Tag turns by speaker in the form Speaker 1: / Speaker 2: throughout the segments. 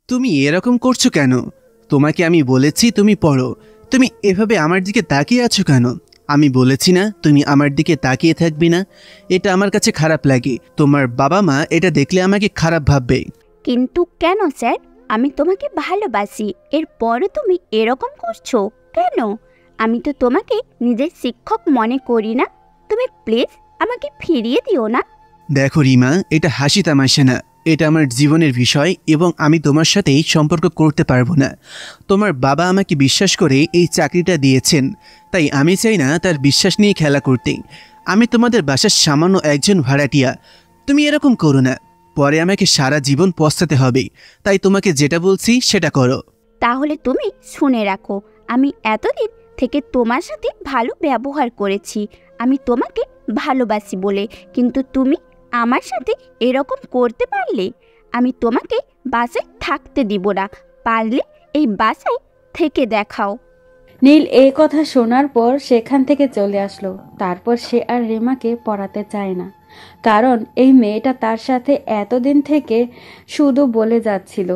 Speaker 1: তুমি এরকম করছো কেন? তোমাকে আমি বলেছি তুমি পড়ো, তুমি এভাবে আমার দিকে তাকিয়ে আছো কেন? আমি বলেছি না তুমি আমার দিকে তাকিয়ে থাকবি না? এটা আমার কাছে খারাপ লাগে, তোমার বাবা মা এটা দেখলে আমাকে খারাপ ভাববে।
Speaker 2: কিন্তু কেন স্যার? আমি তোমাকে ভালোবাসি, এরপরও তুমি এরকম করছো কেন? আমি তো তোমাকে নিজের শিক্ষক মনে করি না। তুমি প্লিজ আমাকে ফিরিয়ে দিও না।
Speaker 1: দেখো রিমা, এটা হাসি তামাশা না, এটা আমার জীবনের বিষয় এবং আমি তোমার সাথে সম্পর্ক করতে পারবো না। তোমার বাবা আমাকে বিশ্বাস করে এই চাকরিটা দিয়েছেন, তাই আমি চাই না তার বিশ্বাস নিয়ে খেলা করতে। আমি তোমাদের বাসার সামান্য একজন ভাড়াটিয়া। তুমি এরকম করো না, পরে আমাকে সারা জীবন পস্তাতে হবে। তাই তোমাকে যেটা বলছি সেটা করো।
Speaker 2: তাহলে তুমি শুনে রাখো, আমি এতদিন থেকে তোমার সাথে ভালো ব্যবহার করেছি, আমি তোমাকে ভালোবাসি বলে। কিন্তু তুমি আমার সাথে এরকম করতে পারলে আমি তোমাকে বাসায় থাকতে দিব না। পারলে এই বাসায় থেকে দেখাও।
Speaker 3: নীল এই কথা শোনার পর সেখান থেকে চলে আসলো। তারপর সে আর রিমাকে পড়াতে চায় না, কারণ এই মেয়েটা তার সাথে এতদিন থেকে শুধু বলে যাচ্ছিল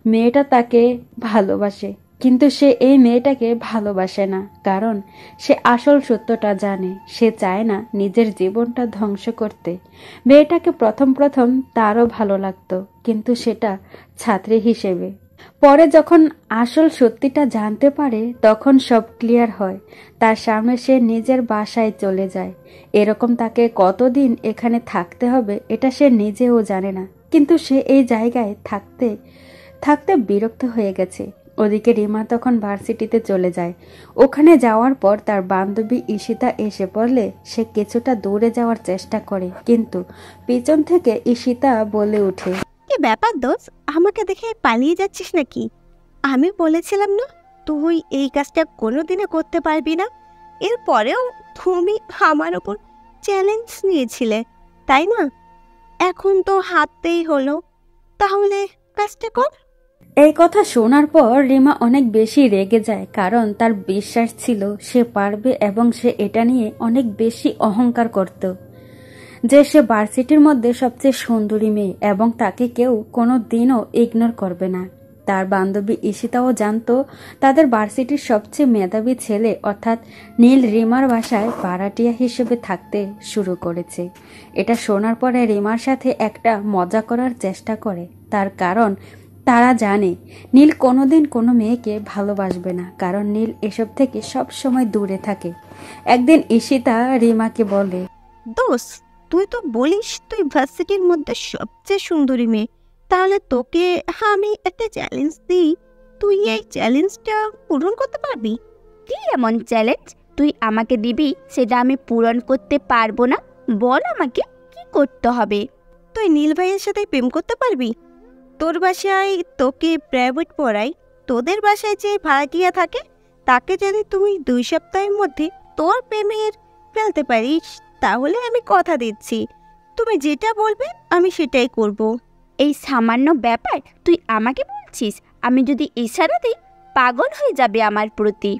Speaker 3: মেয়েটা তাকে ভালোবাসে, কিন্তু সে এই মেয়েটাকে ভালোবাসে না, কারণ সে আসল সত্যটা জানে। সে চায় না নিজের জীবনটা ধ্বংস করতে। মেয়েটাকে প্রথম প্রথম তারও ভালো লাগতো, কিন্তু সেটা ছাত্রী হিসেবে। পরে যখন আসল সত্যিটা জানতে পারে তখন সব ক্লিয়ার হয়। তার সামনে সে নিজের বাসায় চলে যায়। এরকম তাকে কতদিন এখানে থাকতে হবে এটা সে নিজেও জানে না, কিন্তু সে এই জায়গায় থাকতে থাকতে বিরক্ত হয়ে গেছে। ওদিকে রিমা তখন ভার্সিটিতে চলে যায়। ওখানে যাওয়ার পর তার বান্ধবী ঈশিতা এসে পড়লে সে কিছুটা দূরে যাওয়ার চেষ্টা করে, কিন্তু পিছন থেকে ঈশিতা বলে ওঠে,
Speaker 4: কি ব্যাপার দোষ, আমাকে দেখে পালিয়ে যাচ্ছিস নাকি? আমি বলেছিলাম না তুই এই কাজটা কোনোদিনও করতে পারবি না। এরপরেও তুমি আমার ওপর চ্যালেঞ্জ নিয়েছিলে, তাই না? এখন তো হাততেই হলো, তাহলে কাজটা কর।
Speaker 3: এই কথা শোনার পর রিমা অনেক বেশি রেগে যায়, কারণ তার বিশ্বাস ছিল সে পারবে এবং সে এটা নিয়ে অনেক বেশি অহংকার করত যে সে ভার্সিটির মধ্যে সবচেয়ে সুন্দরী মেয়ে এবং তাকে কেউ কোনো দিনও ইগনোর করবে না। তার বান্ধবী ঈশিতাও জানতো তাদের ভার্সিটির সবচেয়ে মেধাবী ছেলে অর্থাৎ নীল রিমার বাসায় ভাড়াটিয়া হিসেবে থাকতে শুরু করেছে। এটা শোনার পরে রিমার সাথে একটা মজা করার চেষ্টা করে, তার কারণ তারা জানে নীল কোনোদিন কোনো মেয়েকে ভালোবাসবে না, কারণ নীল এসব থেকে সব সময় দূরে থাকে। একদিন ঈশিতা রিমাকে বলে,
Speaker 4: দোষ, তুই তো বলিস তুই ভার্সিটির মধ্যে সবচেয়ে সুন্দরী মেয়ে, তাহলে তোকে আমি একটা চ্যালেঞ্জ দিই, তুই এই চ্যালেঞ্জটা পূরণ করতে পারবি?
Speaker 2: কি এমন চ্যালেঞ্জ তুই আমাকে দিবি সেটা আমি পূরণ করতে পারবো না? বল আমাকে কি করতে হবে।
Speaker 4: তুই নীল ভাইয়ের সাথে প্রেম করতে পারবি? তোর বাসায় তোকে প্রাইভেট পড়াই, তোদের বাসায় যে ভাড়াটিয়া থাকে তাকে যদি তুই 2 সপ্তাহের মধ্যে তোর প্রেমের ফেলতে পারিস, তাহলে আমি কথা দিচ্ছি তুমি যেটা বলবে আমি সেটাই করব।
Speaker 2: এই সামান্য ব্যাপার তুই আমাকে বলছিস? আমি যদি ইশারা দিই পাগল হয়ে যাবে আমার প্রতি।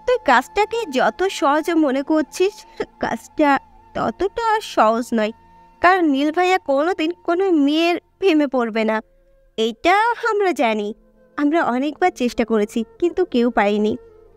Speaker 4: তুই কাজটাকে যত সহজ মনে করছিস, কাজটা ততটা সহজ নয়, কারণ নীল ভাইয়া কোনোদিন কোনো মেয়ের প্রেমে পড়বে না, এইটা আমরা জানি। আমরা অনেকবার চেষ্টা করেছি কিন্তু কেউ পারিনি।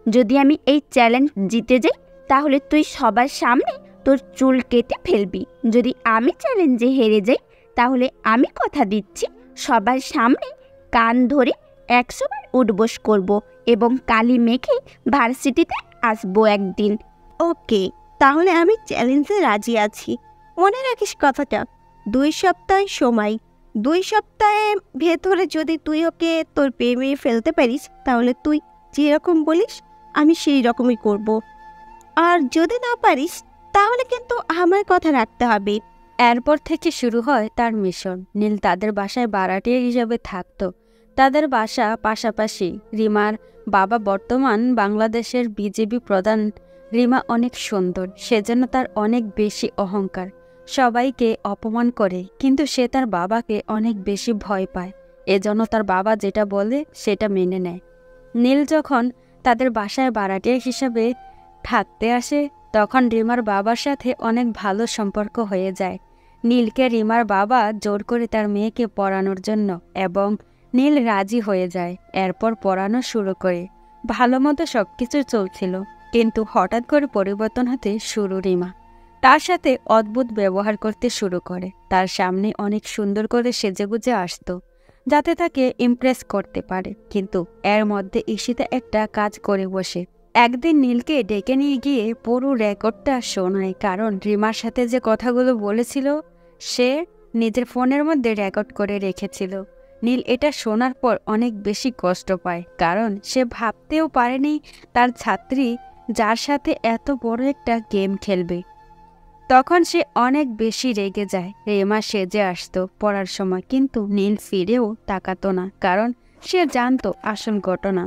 Speaker 2: যদি আমি এই চ্যালেঞ্জ জিতে যাই তাহলে তুই সবার সামনে তোর চুল কেটে ফেলবি। যদি আমি চ্যালেঞ্জে হেরে যাই তাহলে আমি কথা দিচ্ছি সবার সামনে কান ধরে 100 বার উঠবোস করব এবং কালি মেখে ভার্সিটিতে আসবো একদিন।
Speaker 4: ওকে, তাহলে আমি চ্যালেঞ্জে রাজি আছি। মনে রাখিস কথাটা, 2 সপ্তাহ সময়, 2 সপ্তাহের ভেতরে যদি তুই ওকে তোর প্রেমে ফেলতে পারিস তাহলে তুই যেরকম বলিস আমি সেই রকমই করব। আর যদি না পারিস তাহলে কিন্তু আমার কথা রাখতে হবে।
Speaker 3: এরপর থেকে শুরু হয় তার মিশন। নীল তাদের বাসায় ভাড়াটিয়া হিসেবে থাকতো। তাদের বাসা পাশাপাশি। রিমার বাবা বর্তমান বাংলাদেশের বিজেপি প্রধান। রিমা অনেক সুন্দর, সেজন্য তার অনেক বেশি অহংকার। সবাইকে অপমান করে, কিন্তু সে তার বাবাকে অনেক বেশি ভয় পায়। এজন্য তার বাবা যেটা বলে সেটা মেনে নেয়। নীল যখন তাদের বাসায় ভাড়াটিয়া হিসেবে থাকতে আসে তখন রিমার বাবার সাথে অনেক ভালো সম্পর্ক হয়ে যায়। নীলকে রিমার বাবা জোর করে তার মেয়েকে পড়ানোর জন্য এবং নীল রাজি হয়ে যায়। এরপর পড়ানো শুরু করে। ভালো মতো সব কিছু চলছিল, কিন্তু হঠাৎ করে পরিবর্তন হতে শুরু রিমা। তার সাথে অদ্ভুত ব্যবহার করতে শুরু করে। তার সামনে অনেক সুন্দর করে সেজেগুজে আসতো, যাতে তাকে ইমপ্রেস করতে পারে। কিন্তু এর মধ্যে ঈশিতা একটা কাজ করে বসে। একদিন নীলকে ডেকে নিয়ে গিয়ে পুরো রেকর্ডটা শোনায়, কারণ রিমার সাথে যে কথাগুলো বলেছিল সে নিজের ফোনের মধ্যে রেকর্ড করে রেখেছিল। নীল এটা শোনার পর অনেক বেশি কষ্ট পায়, কারণ সে ভাবতেও পারেনি তার ছাত্রী যার সাথে এত বড় একটা গেম খেলবে। তখন সে অনেক বেশি রেগে যায়। রেমা সেজে আসতো পড়ার সময়, কিন্তু নীল ফিরেও তাকাতো না, কারণ সে জানতো আসল ঘটনা।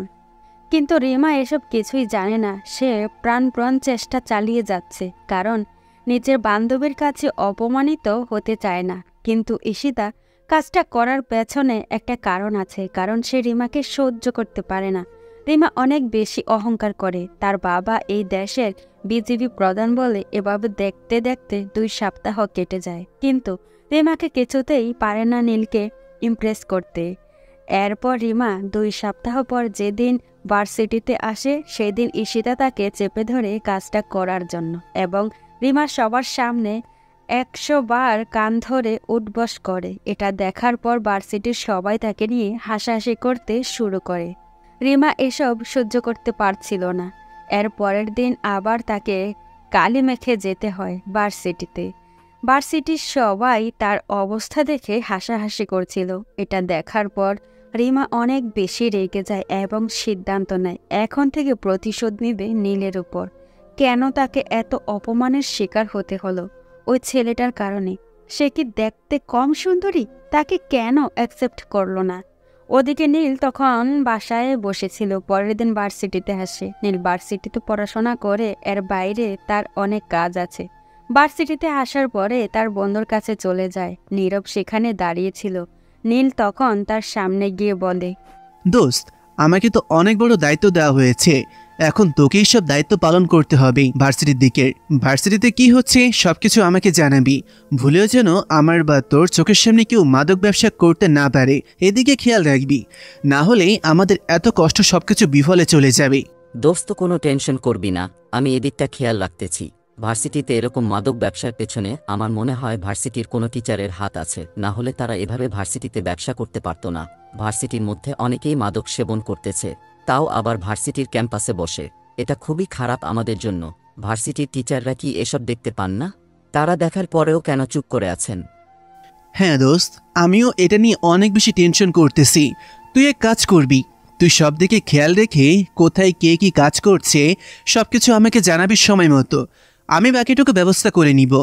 Speaker 3: কিন্তু রেমা এসব কিছুই জানে না। সে প্রাণপণ চেষ্টা চালিয়ে যাচ্ছে, কারণ নিজের বান্ধবীর কাছে অপমানিত হতে চায় না। কিন্তু ঈশিতা কাজটা করার পেছনে একটা কারণ আছে, কারণ সে রিমাকে সহ্য করতে পারে না। রিমা অনেক বেশি অহংকার করে। তার বাবা এই দেশের বিজিবি প্রধান বলে। এভাবে দেখতে দেখতে 2 সপ্তাহ কেটে যায়, কিন্তু রিমাকে কিছুতেই পারে না নীলকে ইমপ্রেস করতে। এরপর রিমা 2 সপ্তাহ পর যেদিন ভার্সিটিতে আসে, সেদিন ঈশিতা তাকে চেপে ধরে কাজটা করার জন্য, এবং রিমা সবার সামনে 100 বার কান ধরে উঠবস করে। এটা দেখার পর ভার্সিটির সবাই তাকে নিয়ে হাসাহাসি করতে শুরু করে। রিমা এসব সহ্য করতে পারছিল না। এর পরের দিন আবার তাকে কালি মেখে যেতে হয় ভার্সিটিতে। ভার্সিটির সবাই তার অবস্থা দেখে হাসাহাসি করছিল। এটা দেখার পর রিমা অনেক বেশি রেগে যায় এবং সিদ্ধান্ত নেয় এখন থেকে প্রতিশোধ নেবে নীলের উপর। কেন তাকে এত অপমানের শিকার হতে হলো? ওই ছেলেটার কারণে। সে কি দেখতে কম সুন্দরী? তাকে কেন অ্যাকসেপ্ট করলো না? ওদিকে নীল তখন বাসায় বসেছিল। পরের দিন ভার্সিটিতে আসে। নীল ভার্সিটিতে পড়াশোনা করে, এর বাইরে তার অনেক কাজ আছে। ভার্সিটিতে আসার পরে তার বন্ধুর কাছে চলে যায়। নীরব সেখানে দাঁড়িয়েছিল। নীল তখন তার সামনে গিয়ে বলে,
Speaker 1: দোস্ত, আমাকে তো অনেক বড় দায়িত্ব দেওয়া হয়েছে। এখন তোকেই সব দায়িত্ব পালন করতে হবে। ভার্সিটির দিকে ভার্সিটিতে কি হচ্ছে সবকিছু আমাকে জানাবি। ভুলেও যেন আমার বা তোর চোখের সামনে কেউ মাদক ব্যবসা করতে না পারে, এদিকে খেয়াল রাখবি। না হলে আমাদের এত কষ্ট সবকিছু বিফলে চলে যাবে।
Speaker 5: দোস্ত, কোনো টেনশন করবি না, আমি এদিকটা খেয়াল রাখতেছি। ভার্সিটিতে এরকম মাদক ব্যবসার পেছনে আমার মনে হয় ভার্সিটির কোনো টিচারের হাত আছে, না হলে তারা এভাবে ভার্সিটিতে ব্যবসা করতে পারতো না। ভার্সিটির মধ্যে অনেকেই মাদক সেবন করতেছে, তাও আবার ভার্সিটির ক্যাম্পাসে বসে। এটা খুবই খারাপ আমাদের জন্য। ভার্সিটির টিচাররা কি এসব দেখতে পান না? তারা দেখার পরেও কেন চুপ করে আছেন?
Speaker 1: হ্যাঁ দোস্ত, আমিও এটা নিয়ে অনেক বেশি টেনশন করতেছি। তুই এক কাজ করবি, তুই সব দিকে খেয়াল রেখে কোথায় কে কি কাজ করছে সবকিছু আমাকে জানাবি সময় মতো। আমি বাকিটুকু ব্যবস্থা করে নিব।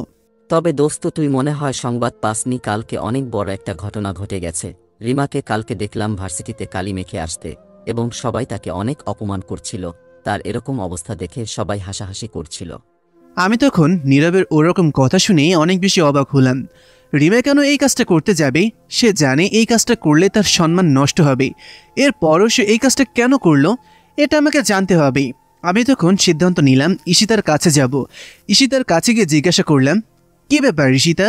Speaker 5: তবে দোস্ত, তুই মনে হয় সংবাদ পাসনি, কালকে অনেক বড় একটা ঘটনা ঘটে গেছে। রিমাকে কালকে দেখলাম ভার্সিটিতে কালি মেখে আসতে, এবং সবাই তাকে অনেক অপমান করছিল। তার এরকম অবস্থা দেখে সবাই হাসাহাসি করছিল।
Speaker 1: আমি তখন নীরবের ওরকম কথা শুনে অনেক বেশি অবাক হলাম। রিমা কেন এই কাজটা করতে যাবে? সে জানে এই কাজটা করলে তার সম্মান নষ্ট হবে। এরপরও সে এই কাজটা কেন করলো এটা আমাকে জানতে হবে। আমি তখন সিদ্ধান্ত নিলাম ঈশিতার কাছে যাব। ঈশিতার কাছে গিয়ে জিজ্ঞাসা করলাম, কি ব্যাপার ঈশিতা?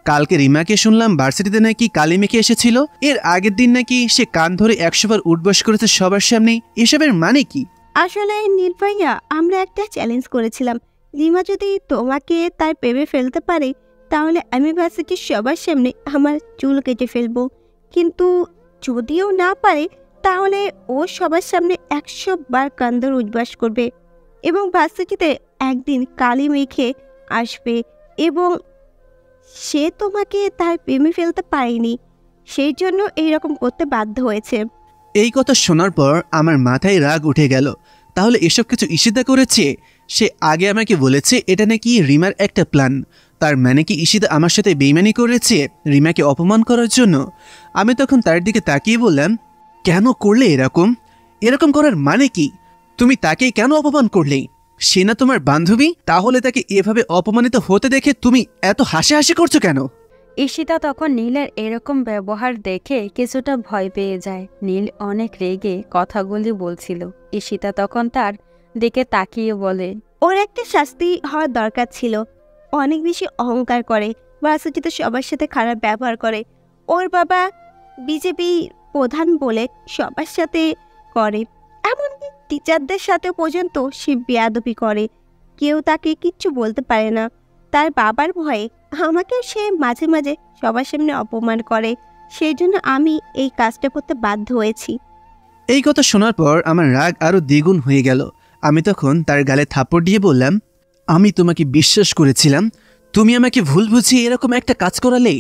Speaker 1: কালকে রিমাকে শুনলাম ভার্সিটিতে নাকি কালি মেখে এসেছিল। এর আগের দিন নাকি সে কান ধরে 100 বার উঠবস করেছে সবার সামনে। এসবের মানে কি?
Speaker 4: আসলে নীল ভাইয়া, আমরা একটা চ্যালেঞ্জ করেছিলাম। রিমা যদি তোমাকে তার প্রেমে ফেলতে পারে, তাহলে আমি ভার্সিটির সবার সামনে আমার চুল কেটে ফেলবো। কিন্তু যদিও না পারে, তাহলে ও সবার সামনে 100 বার কান ধরে উঠবাস করবে এবং ভার্সিটিতে একদিন কালি মেখে আসবে, এবং সে তোমাকে তার প্রেমে ফেলতে পারেনি, সেই জন্য এইরকম করতে বাধ্য হয়েছে।
Speaker 1: এই কথা শোনার পর আমার মাথায় রাগ উঠে গেল। তাহলে এসব কিছু ঈশিতা করেছে? সে আগে আমাকে বলেছে এটা নাকি রিমার একটা প্ল্যান। তার মানে কি ঈশিতা আমার সাথে বেইমানি করেছে রিমাকে অপমান করার জন্য? আমি তখন তার দিকে তাকিয়ে বললাম, কেন করলে এরকম? এরকম করার মানে কি? তুমি তাকে কেন অপমান করলে? সে না তোমার বান্ধবী? তাহলে তাকে এভাবে অপমানিত হতে দেখে তুমি এত হাসাহাসি করছো কেন?
Speaker 3: ঈশিতা তখন নীলের এরকম ব্যবহার দেখে কিছুটা ভয় পেয়ে যায়। নীল অনেক রেগে কথাগুলি বলছিল। ঈশিতা তখন তার দিকে তাকিয়ে বলে,
Speaker 4: ওর একটা শাস্তি হওয়ার দরকার ছিল। অনেক বেশি অহংকার করে, ভার্সিটিতে সবার সাথে খারাপ ব্যবহার করে। ওর বাবা বিজেপি প্রধান বলে সবার সাথে করে, এমনকি টিচারদের সাথে পর্যন্ত সে বেয়াদবি করে। কেউ তাকে কিচ্ছু বলতে পারে না। তার বাবার ভয়ে আমাকে সে মাঝে মাঝে সবার সামনে অপমান করে। সেই জন্য আমি এই কাজটা করতে বাধ্য হয়েছি।
Speaker 1: এই কথা শোনার পর আমার রাগ আরও দ্বিগুণ হয়ে গেল। আমি তখন তার গালে থাপ্পড় দিয়ে বললাম, আমি তোমাকে বিশ্বাস করেছিলাম, তুমি আমাকে ভুল বুঝিয়ে এরকম একটা কাজ করালে,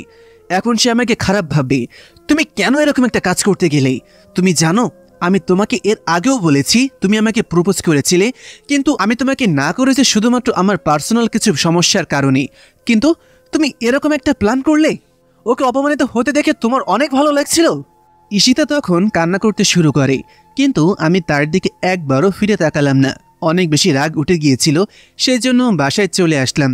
Speaker 1: এখন সে আমাকে খারাপ ভাববে। তুমি কেন এরকম একটা কাজ করতে গেলে? তুমি জানো আমি তোমাকে এর আগেও বলেছি তুমি আমাকে প্রপোজ করেছিলে, কিন্তু আমি তোমাকে না করেছি শুধুমাত্র আমার পার্সোনাল কিছু সমস্যার কারণে। কিন্তু তুমি এরকম একটা প্ল্যান করলে। ওকে অপমানিত হতে দেখে তোমার অনেক ভালো লাগছিল। ঈশিতা তখন কান্না করতে শুরু করে, কিন্তু আমি তার দিকে একবারও ফিরে তাকালাম না। অনেক বেশি রাগ উঠে গিয়েছিল, সেই জন্য বাসায় চলে আসলাম।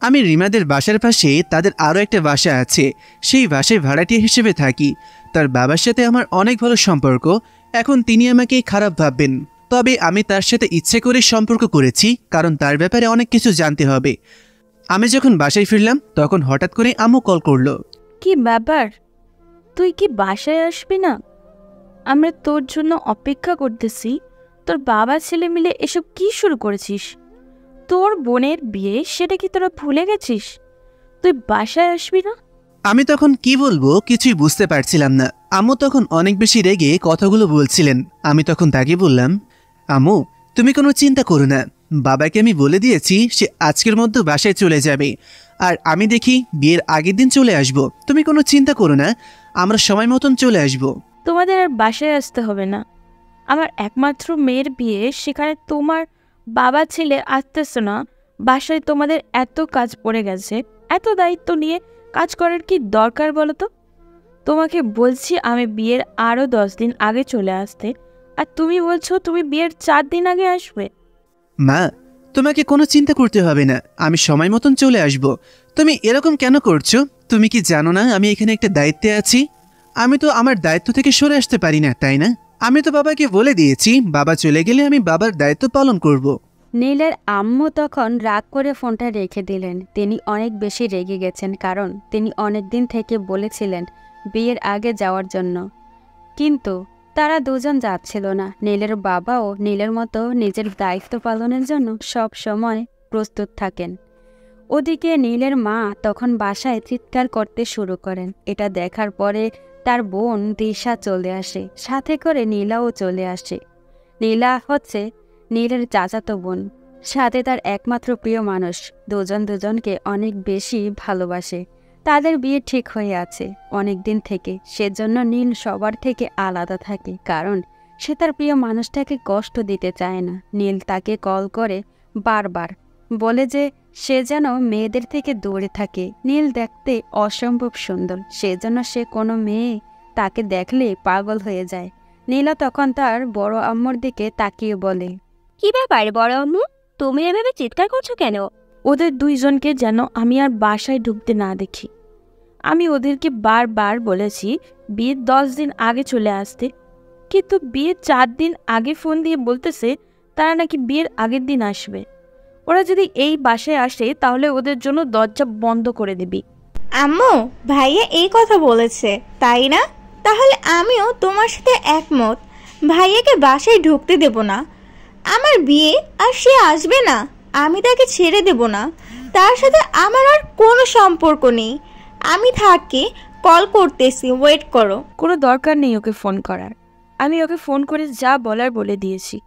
Speaker 1: আমি রিমাদের বাসার পাশে তাদের আরও একটা বাসা আছে, সেই বাসায় ভাড়াটিয়া হিসেবে থাকি। তার বাবার সাথে আমার অনেক ভালো সম্পর্ক। এখন তিনি আমাকে খারাপ ভাববেন, তবে আমি তার সাথে ইচ্ছে করে সম্পর্ক করেছি, কারণ তার ব্যাপারে অনেক কিছু জানতে হবে। আমি যখন বাসায় ফিরলাম তখন হঠাৎ করে আম্মু কল করলো।
Speaker 6: কি ব্যাপার, তুই কি বাসায় আসবি না? আমরা তোর জন্য অপেক্ষা করতেছি। তোর বাবা ছেলে মিলে এসব কি শুরু করেছিস? তোর বোনের বিয়ে, সেটা কি তোরা ভুলে গেছিস? তুই বাসায় আসবি না?
Speaker 1: আমি তখন কি বলবো কিছুই বুঝতে পারছিলাম না। আম্মু তখন অনেক বেশি রেগে কথাগুলো বলছিলেন। আমি তখন তাকে বললাম, আম্মু তুমি কোনো চিন্তা করো না, বাবাকে আমি বলে দিয়েছি সে আজকের মধ্যে বাসায় চলে যাবে, আর আমি দেখি বিয়ের আগের দিন চলে আসব। তুমি কোনো চিন্তা করো না, আমরা সময় মতন চলে আসব।
Speaker 6: তোমাদের আর বাসায় আসতে হবে না। আমার একমাত্র মেয়ের বিয়ে, সেখানে তোমার বাবা ছেলে আসতেছে না। বাসায় তোমাদের এত কাজ পড়ে গেছে, এত দায়িত্ব নিয়ে কাজ করার কি দরকার বলো তো? তোমাকে বলছি আমি বিয়ের আরও 10 দিন আগে চলে আসতে, আর তুমি বলছো তুমি বিয়ের 4 দিন আগে আসবে।
Speaker 1: মা তোমাকে কোনো চিন্তা করতে হবে না, আমি সময় মতন চলে আসব। তুমি এরকম কেন করছো? তুমি কি জানো না আমি এখানে একটা দায়িত্বে আছি? আমি তো আমার দায়িত্ব থেকে সরে আসতে পারি না, তাই না? আমি তো বাবাকে বলে দিয়েছি বাবা চলে গেলে আমি বাবার দায়িত্ব পালন করব।
Speaker 3: নীলের আম্মু তখন রাগ করে ফোনটা রেখে দিলেন। তিনি অনেক বেশি রেগে গেছেন, কারণ তিনি অনেক দিন থেকে বলেছিলেন বিয়ের আগে যাওয়ার জন্য, কিন্তু তারা দুজন যাচ্ছিল না। নীলের বাবাও নীলের মতো নিজের দায়িত্ব পালনের জন্য সব সময় প্রস্তুত থাকেন। ওদিকে নীলের মা তখন বাসায় চিৎকার করতে শুরু করেন। এটা দেখার পরে তার বোন দিশা চলে আসে, সাথে করে নীলাও চলে আসে। নীলা হচ্ছে নীলের চাচাতো বোন, সাথে তার একমাত্র প্রিয় মানুষ। দুজন দুজনকে অনেক বেশি ভালোবাসে। তাদের বিয়ে ঠিক হয়ে আছে অনেক দিন থেকে, সেজন্য নীল সবার থেকে আলাদা থাকে, কারণ সে তার প্রিয় মানুষটাকে কষ্ট দিতে চায় না। নীল তাকে কল করে বারবার বলে যে সে যেন মেয়েদের থেকে দূরে থাকে। নীল দেখতে অসম্ভব সুন্দর, সেজন্য সে কোনো মেয়ে তাকে দেখলে পাগল হয়ে যায়। নীলা তখন তার বড় আম্মুর দিকে তাকিয়ে বলে,
Speaker 2: কি ব্যাপার বড় আম্মু, তুমি এভাবে চিৎকার করছো কেন?
Speaker 6: ওদের দুইজনকে যেন আমি আর বাসায় ঢুকতে না দেখি। আমি ওদেরকে বারবার বলেছি বিয়ের 10 দিন আগে চলে আসতে, কিন্তু বিয়ের 4 দিন আগে ফোন দিয়ে বলতেছে তারা নাকি বিয়ের আগের দিন আসবে। ওরা যদি এই বাসায় আসে তাহলে ওদের জন্য দরজা বন্ধ করে দিবি।
Speaker 7: আম্মু, ভাইয়া এই কথা বলেছে তাই না? তাহলে আমিও তোমার সাথে একমত। ভাইয়াকে বাসায় ঢুকতে দেব না। আমার বিয়ে আর সে আসবে না, আমি তাকে ছেড়ে দেব না। তার সাথে আমার আর কোনো সম্পর্ক নেই। আমি থাকি, কল করতেছি, ওয়েট করো।
Speaker 6: কোনো দরকার নেই ওকে ফোন করার। আমি ওকে ফোন করে যা বলার বলে দিয়েছি।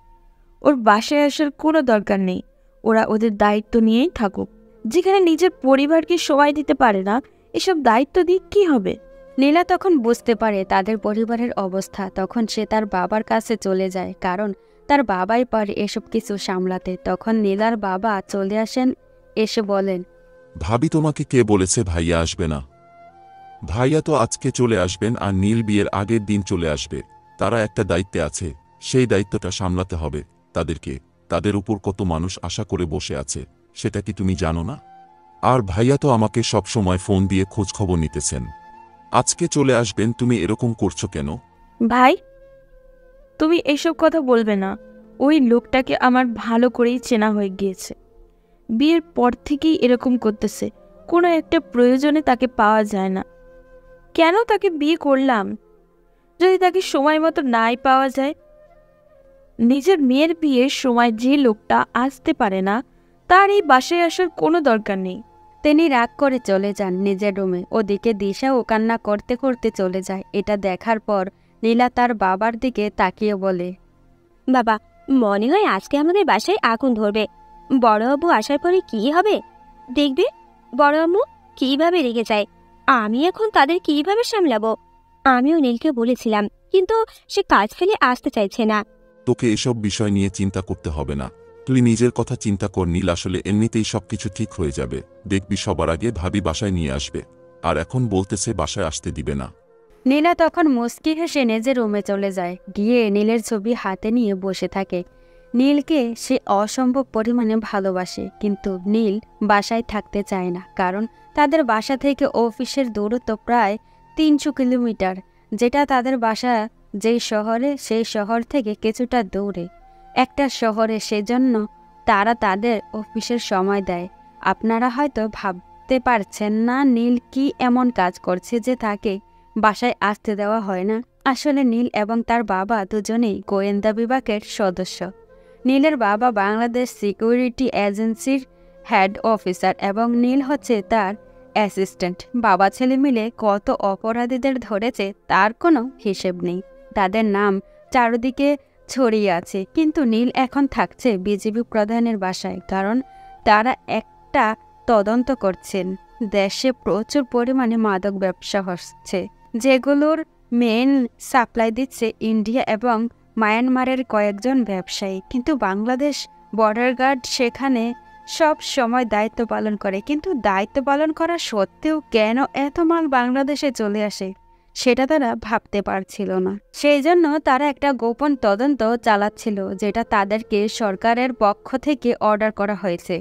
Speaker 6: ওর বাসায় আসার কোনো দরকার নেই। ওরা ওদের দায়িত্ব নিয়েই থাকুক। যেখানে নিজের পরিবারকে সময় দিতে পারে না, এসব দায়িত্ব দিয়ে কী হবে?
Speaker 3: নীলা তখন বুঝতে পারে তাদের পরিবারের অবস্থা। তখন সে তার বাবার কাছে চলে যায়, কারণ তার বাবাই পারে এসব কিছু সামলাতে। তখন নীলার বাবা চলে আসেন, এসে বলেন,
Speaker 8: ভাবি তোমাকে কে বলেছে ভাইয়া আসবে না? ভাইয়া তো আজকে চলে আসবেন, আর নীল বিয়ের আগের দিন চলে আসবে। তারা একটা দায়িত্বে আছে, সেই দায়িত্বটা সামলাতে হবে তাদেরকে। তাদের উপর কত মানুষ আশা করে বসে আছে, সেটা কি তুমি জানো না? আর ভাইয়া তো আমাকে সব সময় ফোন দিয়ে খোঁজ খবর নিতেছেন। আজকে চলে আসবেন, তুমি এরকম করছো কেন?
Speaker 6: ভাই, তুমি এসব কথা বলবে না। ওই লোকটাকে আমার ভালো করেই চেনা হয়ে গিয়েছে। বিয়ের পর থেকেই এরকম করতেছে। কোনো একটা প্রয়োজনে তাকে পাওয়া যায় না। কেন তাকে বিয়ে করলাম? যদি তাকে সময় মতো নাই পাওয়া যায়? নিজের মেয়ের বিয়ের সময় যে লোকটা আসতে পারে না, তার এই বাসায় আসার কোনো দরকার নেই।
Speaker 3: তিনি রাগ করে চলে যান নিজের রুমে। ওদিকে দিশাও কান্না করতে করতে চলে যায়। এটা দেখার পর নীলা তার বাবার দিকে তাকিয়ে বলে,
Speaker 4: বাবা, মনে হয় আজকে আমাদের বাসায় আগুন ধরবে। বড় আব্বু আসার পরে কি হবে দেখবে। বড় আম্মু কিভাবে রেগে যায়, আমি এখন তাদের কিভাবে সামলাবো? আমিও নীলকে বলেছিলাম, কিন্তু সে কাজ ফেলে আসতে চাইছে না।
Speaker 8: তোকে এসব বিষয় নিয়ে চিন্তা করতে হবে না। তুই নিজের কথা চিন্তা কর নীল, আসলে এমনিতেই সবকিছু ঠিক হয়ে যাবে। দেখবি সবার আগে ভাবি বাসায় নিয়ে আসবে, আর এখন বলতেছে বাসায় আসতে দিবে না।
Speaker 3: নীলা তখন মুচকি হেসে নিজের রুমে চলে যায়। গিয়ে নীলের ছবি হাতে নিয়ে বসে থাকে। নীলকে সে অসম্ভব পরিমাণে ভালোবাসে, কিন্তু নীল বাসায় থাকতে চায় না, কারণ তাদের বাসা থেকে অফিসের দূরত্ব প্রায় 300 কিলোমিটার, যেটা তাদের বাসা যেই শহরে সেই শহর থেকে কিছুটা দূরে একটা শহরে। সেজন্য তারা তাদের অফিসের সময় দেয়। আপনারা হয়তো ভাবতে পারছেন না নীল কি এমন কাজ করছে যে তাকে বাসায় আসতে দেওয়া হয় না। আসলে নীল এবং তার বাবা দুজনেই গোয়েন্দা বিভাগের সদস্য। নীলের বাবা বাংলাদেশ সিকিউরিটি এজেন্সির হেড অফিসার এবং নীল হচ্ছে তার অ্যাসিস্ট্যান্ট। বাবা ছেলে মিলে কত অপরাধীদের ধরেছে তার কোনো হিসেব নেই। তাদের নাম চারদিকে ছড়িয়ে আছে, কিন্তু নীল এখন থাকছে বিজিবি প্রধানের বাসায়, কারণ তারা একটা তদন্ত করছেন। দেশে প্রচুর পরিমাণে মাদক ব্যবসা হচ্ছে, যেগুলোর মেন সাপ্লাই দিচ্ছে ইন্ডিয়া এবং মায়ানমারের কয়েকজন ব্যবসায়ী। কিন্তু বাংলাদেশ বর্ডার গার্ড সেখানে সব সময় দায়িত্ব পালন করে, কিন্তু দায়িত্ব পালন করা সত্ত্বেও কেন এত মাল বাংলাদেশে চলে আসে সেটা তারা ভাবতে পারছিল না। সেই জন্য তারা একটা গোপন তদন্ত চালাচ্ছিল, যেটা তাদেরকে সরকারের পক্ষ থেকে অর্ডার করা হয়েছে।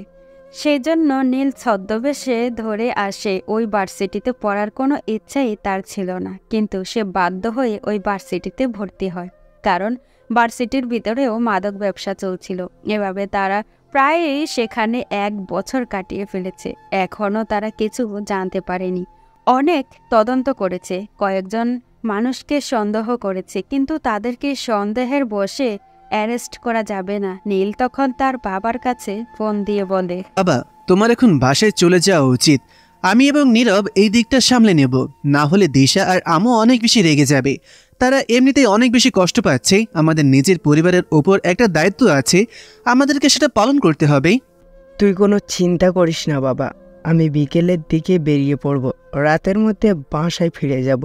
Speaker 3: সেই জন্য নীল ছদ্মবেশে ধরে আসে। ওই ভার্সিটিতে পড়ার কোনো ইচ্ছাই তার ছিল না, কিন্তু সে বাধ্য হয়ে ওই ভার্সিটিতে ভর্তি হয়, কারণ ভার্সিটির ভিতরেও মাদক ব্যবসা চলছিল। এভাবে তারা প্রায়ই সেখানে 1 বছর কাটিয়ে ফেলেছে। এখনও তারা কিছু জানতে পারেনি। অনেক তদন্ত করেছে, কয়েকজন মানুষকে সন্দেহ করেছে, কিন্তু তাদেরকে সন্দেহের বশে অ্যারেস্ট করা যাবে না। নীল তখন তার বাবার কাছে ফোন দিয়ে বলে,
Speaker 1: বাবা, তোমার এখন বাসায় চলে যাওয়া উচিত। আমি এবং নীরব এই দিকটা সামলে নেব, না হলে দিশা আর আমও অনেক বেশি রেগে যাবে। তারা এমনিতেই অনেক বেশি কষ্ট পাচ্ছে। আমাদের নিজের পরিবারের ওপর একটা দায়িত্ব আছে, আমাদেরকে সেটা পালন করতে হবে।
Speaker 9: তুই কোনো চিন্তা করিস না বাবা, আমি বিকেলের দিকে বেরিয়ে পড়ব, রাতের মধ্যে বাসায় ফিরে যাব।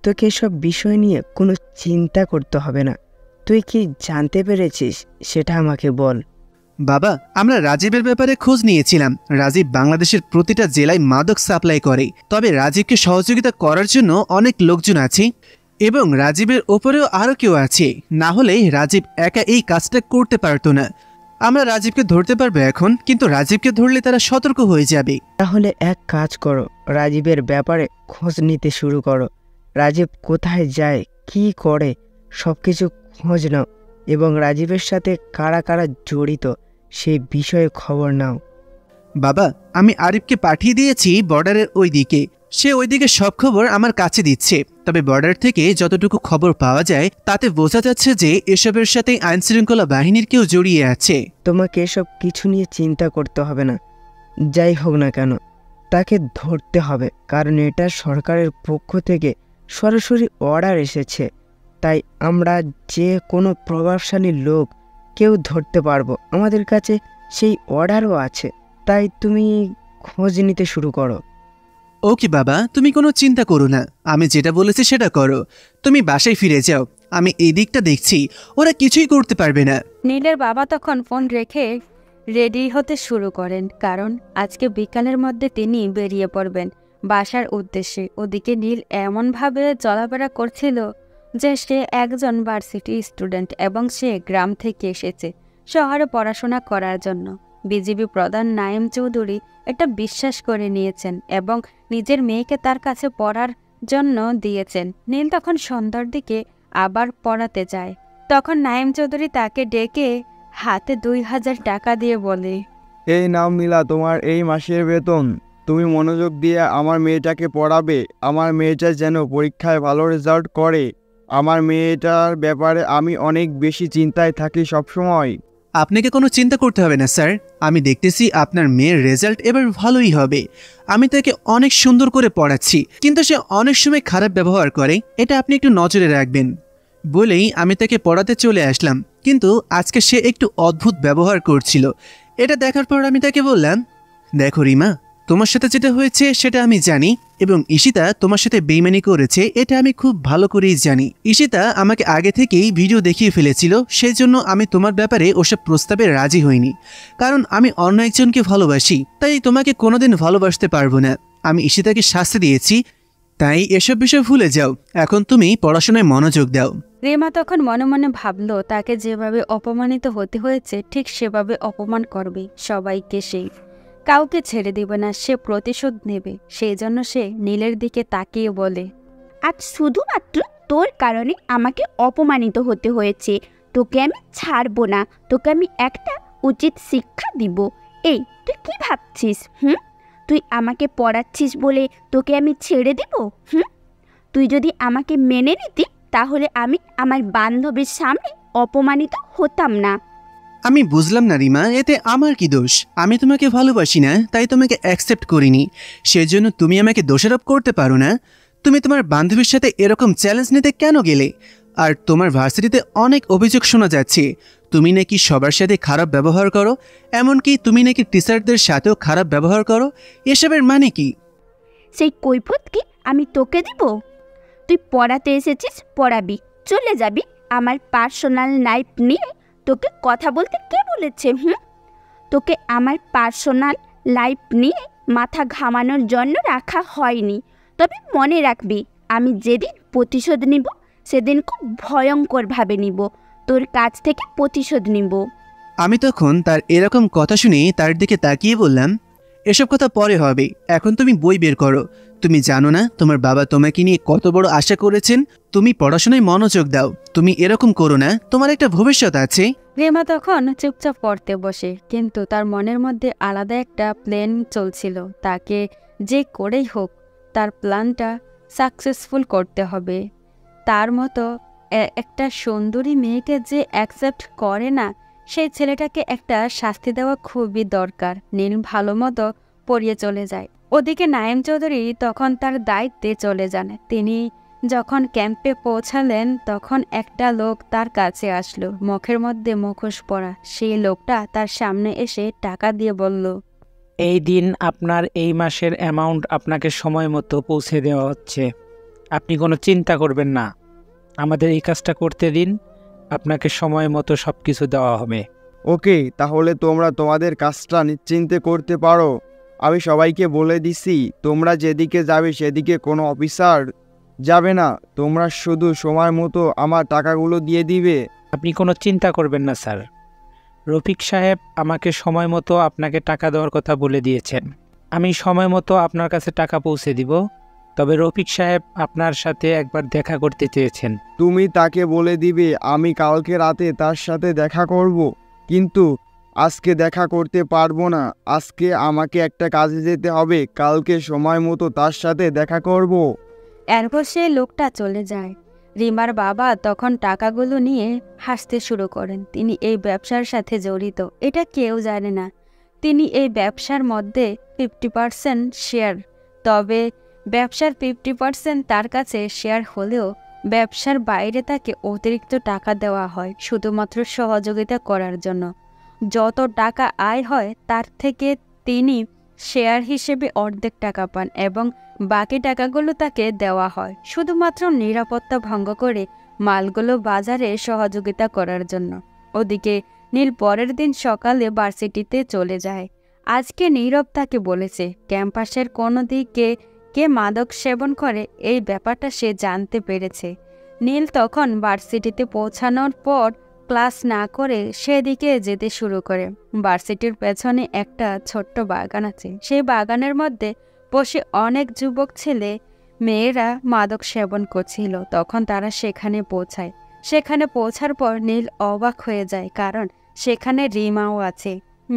Speaker 9: তোকে এসব বিষয় নিয়ে কোনো চিন্তা করতে হবে না। তুই কি জানতে পেরেছিস সেটা আমাকে বল।
Speaker 1: বাবা, আমরা রাজীবের ব্যাপারে খোঁজ নিয়েছিলাম। রাজীব বাংলাদেশের প্রতিটা জেলায় মাদক সাপ্লাই করে, তবে রাজীবকে সহযোগিতা করার জন্য অনেক লোকজন আছে এবং রাজীবের ওপরেও আরও কেউ আছে। না হলে রাজীব একা এই কাজটা করতে পারতো না। আমরা রাজীবকে ধরতে পারবো এখন, কিন্তু রাজীবকে ধরলে তারা সতর্ক হয়ে যাবে।
Speaker 9: তাহলে এক কাজ করো, রাজীবের ব্যাপারে খোঁজ নিতে শুরু করো। রাজীব কোথায় যায়, কি করে, সব কিছু খোঁজ নাও এবং রাজীবের সাথে কারা কারা জড়িত সেই বিষয়ে খবর নাও।
Speaker 1: বাবা, আমি আরিফকে পাঠিয়ে দিয়েছি বর্ডারের ওই দিকে। সে ওইদিকে সব খবর আমার কাছে দিচ্ছে। তবে বর্ডার থেকে যতটুকু খবর পাওয়া যায় তাতে বোঝা যাচ্ছে যে এসবের সাথে আইনশৃঙ্খলা বাহিনীর কেউ জড়িয়ে আছে।
Speaker 9: তোমাকে এসব কিছু নিয়ে চিন্তা করতে হবে না। যাই হোক না কেন, তাকে ধরতে হবে, কারণ এটা সরকারের পক্ষ থেকে সরাসরি অর্ডার এসেছে। তাই আমরা যে কোনো প্রভাবশালী লোক কেউ ধরতে পারবো। আমাদের কাছে সেই অর্ডারও আছে। তাই তুমি খোঁজ নিতে শুরু করো।
Speaker 1: ওকে বাবা, তুমি কোনো চিন্তা করো না। আমি যেটা বলেছি সেটা করো। তুমি বাসায় ফিরে যাও, আমি এই দিকটা দেখছি। ওরা কিছুই করতে পারবে না।
Speaker 3: নীলের বাবা তখন ফোন রেখে রেডি হতে শুরু করেন, কারণ আজকে বিকালের মধ্যে তিনি বেরিয়ে পড়বেন বাসার উদ্দেশ্যে। ওদিকে নীল এমনভাবে চলাফেরা করছিল যে সে একজন ভার্সিটি স্টুডেন্ট এবং সে গ্রাম থেকে এসেছে শহরে পড়াশোনা করার জন্য। বিজিবি প্রধান নাইম চৌধুরী এটা বিশ্বাস করে নিয়েছেন এবং নিজের মেয়েকে তার কাছে পড়ার জন্য দিয়েছেন। নীল তখন সন্ধ্যার দিকে আবার পড়াতে যায়। তখন নাইম চৌধুরী তাকে ডেকে হাতে 2000 টাকা দিয়ে বলে,
Speaker 10: এই নাও নীলা, তোমার এই মাসের বেতন। তুমি মনোযোগ দিয়ে আমার মেয়েটাকে পড়াবে। আমার মেয়েটা যেন পরীক্ষায় ভালো রেজাল্ট করে আমার মেয়েটার ব্যাপারে আমি অনেক বেশি চিন্তায় থাকি সবসময়।
Speaker 1: আপনাকে কোনো চিন্তা করতে হবে না স্যার, আমি দেখতেছি আপনার মেয়ের রেজাল্ট এবার ভালোই হবে। আমি তাকে অনেক সুন্দর করে পড়াচ্ছি, কিন্তু সে অনেক সময় খারাপ ব্যবহার করে, এটা আপনি একটু নজরে রাখবেন। বলেই আমি তাকে পড়াতে চলে আসলাম, কিন্তু আজকে সে একটু অদ্ভুত ব্যবহার করছিল। এটা দেখার পর আমি তাকে বললাম, দেখো রিমা, তোমার সাথে যেটা হয়েছে সেটা আমি জানি, এবং ঈশিতা তোমার সাথে বেইমানি করেছে এটা আমি খুব ভালো করেই জানি। ঈশিতা আমাকে আগে থেকেই ভিডিও দেখিয়ে ফেলেছিল, সেই জন্য আমি তোমার ব্যাপারে ওসব প্রস্তাবে রাজি হইনি, কারণ আমি অন্য একজনকে ভালোবাসি, তাই তোমাকে কোনোদিন ভালোবাসতে পারবো না। আমি ঈশিতাকে শাস্তি দিয়েছি, তাই এসব বিষয় ভুলে যাও, এখন তুমি পড়াশোনায় মনোযোগ দাও।
Speaker 3: রিমা তখন মনে মনে ভাবল তাকে যেভাবে অপমানিত হতে হয়েছে ঠিক সেভাবে অপমান করবে সবাইকে, সেই কাউকে ছেড়ে দেবে না, সে প্রতিশোধ নেবে। সেই জন্য সে নীলের দিকে তাকিয়ে বলে,
Speaker 2: আজ শুধুমাত্র তোর কারণে আমাকে অপমানিত হতে হয়েছে, তোকে আমি ছাড়বো না, তোকে আমি একটা উচিত শিক্ষা দিব। এই তুই কি ভাবছিস? তুই আমাকে পড়াচ্ছিস বলে তোকে আমি ছেড়ে দেব? তুই যদি আমাকে মেনে নিতি তাহলে আমি আমার বান্ধবীর সামনে অপমানিত হতাম না।
Speaker 1: আমি বুঝলাম না রিমা, এতে আমার কি দোষ? আমি তোমাকে ভালোবাসি না, তাই তোমাকে অ্যাকসেপ্ট করিনি, সেজন্য তুমি আমাকে দোষারোপ করতে পারো না। তুমি তোমার বান্ধবীর সাথে এরকম চ্যালেঞ্জ নিতে কেন গেলে? আর তোমার ভার্সিটিতে অনেক অভিযোগ শোনা যাচ্ছে, তুমি নাকি সবার সাথে খারাপ ব্যবহার করো, এমনকি তুমি নাকি টিচারদের সাথেও খারাপ ব্যবহার করো। এসবের মানে কি?
Speaker 2: সেই কৈফিয়ত কি আমি তোকে দিব? তুই পড়াতে এসেছিস, পড়াবি, চলে যাবি। আমার পার্সোনাল লাইফ নিয়ে তোকে কথা বলতে কে বলেছে? তোকে আমার পার্সোনাল লাইফ নিয়ে মাথা ঘামানোর জন্য রাখা হয়নি। তবে মনে রাখবি, আমি যেদিন প্রতিশোধ নিব সেদিন খুব ভয়ঙ্করভাবে নিব, তোর কাছ থেকে প্রতিশোধ নিব।
Speaker 1: আমি তখন তার এরকম কথা শুনে তার দিকে তাকিয়ে বললাম, এসব কথা পরে হবে, এখন তুমি বই বের করো। তুমি জানো না তোমার বাবা তোমাকে নিয়ে কত বড় আশা করেছেন? তুমি পড়াশোনায় মনোযোগ দাও, তুমি এরকম করো না, তোমার একটা ভবিষ্যৎ আছে।
Speaker 3: রেমা তখন চুপচাপ পড়তে বসে, কিন্তু তার মনের মধ্যে আলাদা একটা প্ল্যান চলছিল। তাকে যে করেই হোক তার প্ল্যানটা সাকসেসফুল করতে হবে। তার মতো একটা সুন্দরী মেয়েকে যে অ্যাকসেপ্ট করে না, সেই ছেলেটাকে একটা শাস্তি দেওয়া খুবই দরকার। নীল ভালো মতো পড়িয়ে চলে যায়। ওদিকে নায়েম চৌধুরী তখন তার দায়িত্বে চলে যান। তিনি যখন ক্যাম্পে পৌঁছালেন তখন একটা লোক তার কাছে আসলো, মুখের মধ্যে মুখোশ পরা। সেই লোকটা তার সামনে এসে টাকা দিয়ে বলল,
Speaker 11: এই দিন আপনার এই মাসের অ্যামাউন্ট আপনাকে সময় মতো পৌঁছে দেওয়া হচ্ছে, আপনি কোনো চিন্তা করবেন না, আমাদের এই কাজটা করতে দিন, আপনাকে সময় মতো সব কিছু দেওয়া হবে।
Speaker 10: ওকে, তাহলে তোমরা তোমাদের কাজটা নিশ্চিন্তে করতে পারো। আমি সবাইকে বলে দিছি, তোমরা যেদিকে যাবে সেদিকে কোনো অফিসার যাবে না। তোমরা শুধু সময় মতো আমার টাকাগুলো দিয়ে দিবে।
Speaker 11: আপনি কোনো চিন্তা করবেন না স্যার, রফিক সাহেব আমাকে সময় মতো আপনাকে টাকা দেওয়ার কথা বলে দিয়েছেন। আমি সময় মতো আপনার কাছে টাকা পৌঁছে দিব। তবে রফিক সাহেব আপনার সাথে একবার দেখা করতে চেয়েছেন।
Speaker 10: তুমি তাকে বলে দিবে আমি কালকে রাতে তার সাথে দেখা করব, কিন্তু আজকে দেখা করতে পারবো না। আজকে আমাকে একটা কাজে যেতে হবে, কালকে সময় মতো তার সাথে দেখা করব।
Speaker 3: এরপর সে লোকটা চলে যায়। রিমার বাবা তখন টাকাগুলো নিয়ে হাসতে শুরু করেন। তিনি এই ব্যবসার সাথে জড়িত, এটা কেউ জানে না। তিনি এই ব্যবসার মধ্যে 50% শেয়ার। তবে ব্যবসার 50% তার কাছে শেয়ার হলেও ব্যবসার বাইরে তাকে অতিরিক্ত টাকা দেওয়া হয় শুধুমাত্র সহযোগিতা করার জন্য। যত টাকা আয় হয় তার থেকে তিনি শেয়ার হিসেবে অর্ধেক টাকা পান এবং বাকি টাকাগুলো তাকে দেওয়া হয় শুধুমাত্র নিরাপত্তা ভঙ্গ করে মালগুলো বাজারে সহযোগিতা করার জন্য। ওদিকে নীল পরের দিন সকালে ভার্সিটিতে চলে যায়। আজকে নীরব তাকে বলেছে ক্যাম্পাসের কোনো দিকে কে মাদক সেবন করে, এই ব্যাপারটা সে জানতে পেরেছে। নীল তখন ভার্সিটিতে পৌঁছানোর পর ক্লাস না করে সেদিকে যেতে শুরু করে। ভার্সিটির পেছনে একটা ছোট্ট বাগান আছে। সেই বাগানের মধ্যে বসে অনেক যুবক ছেলে মেয়েরা মাদক সেবন করছিল। তখন তারা সেখানে পৌঁছায়। সেখানে পৌঁছার পর নীল অবাক হয়ে যায়, কারণ সেখানে রিমাও আছে।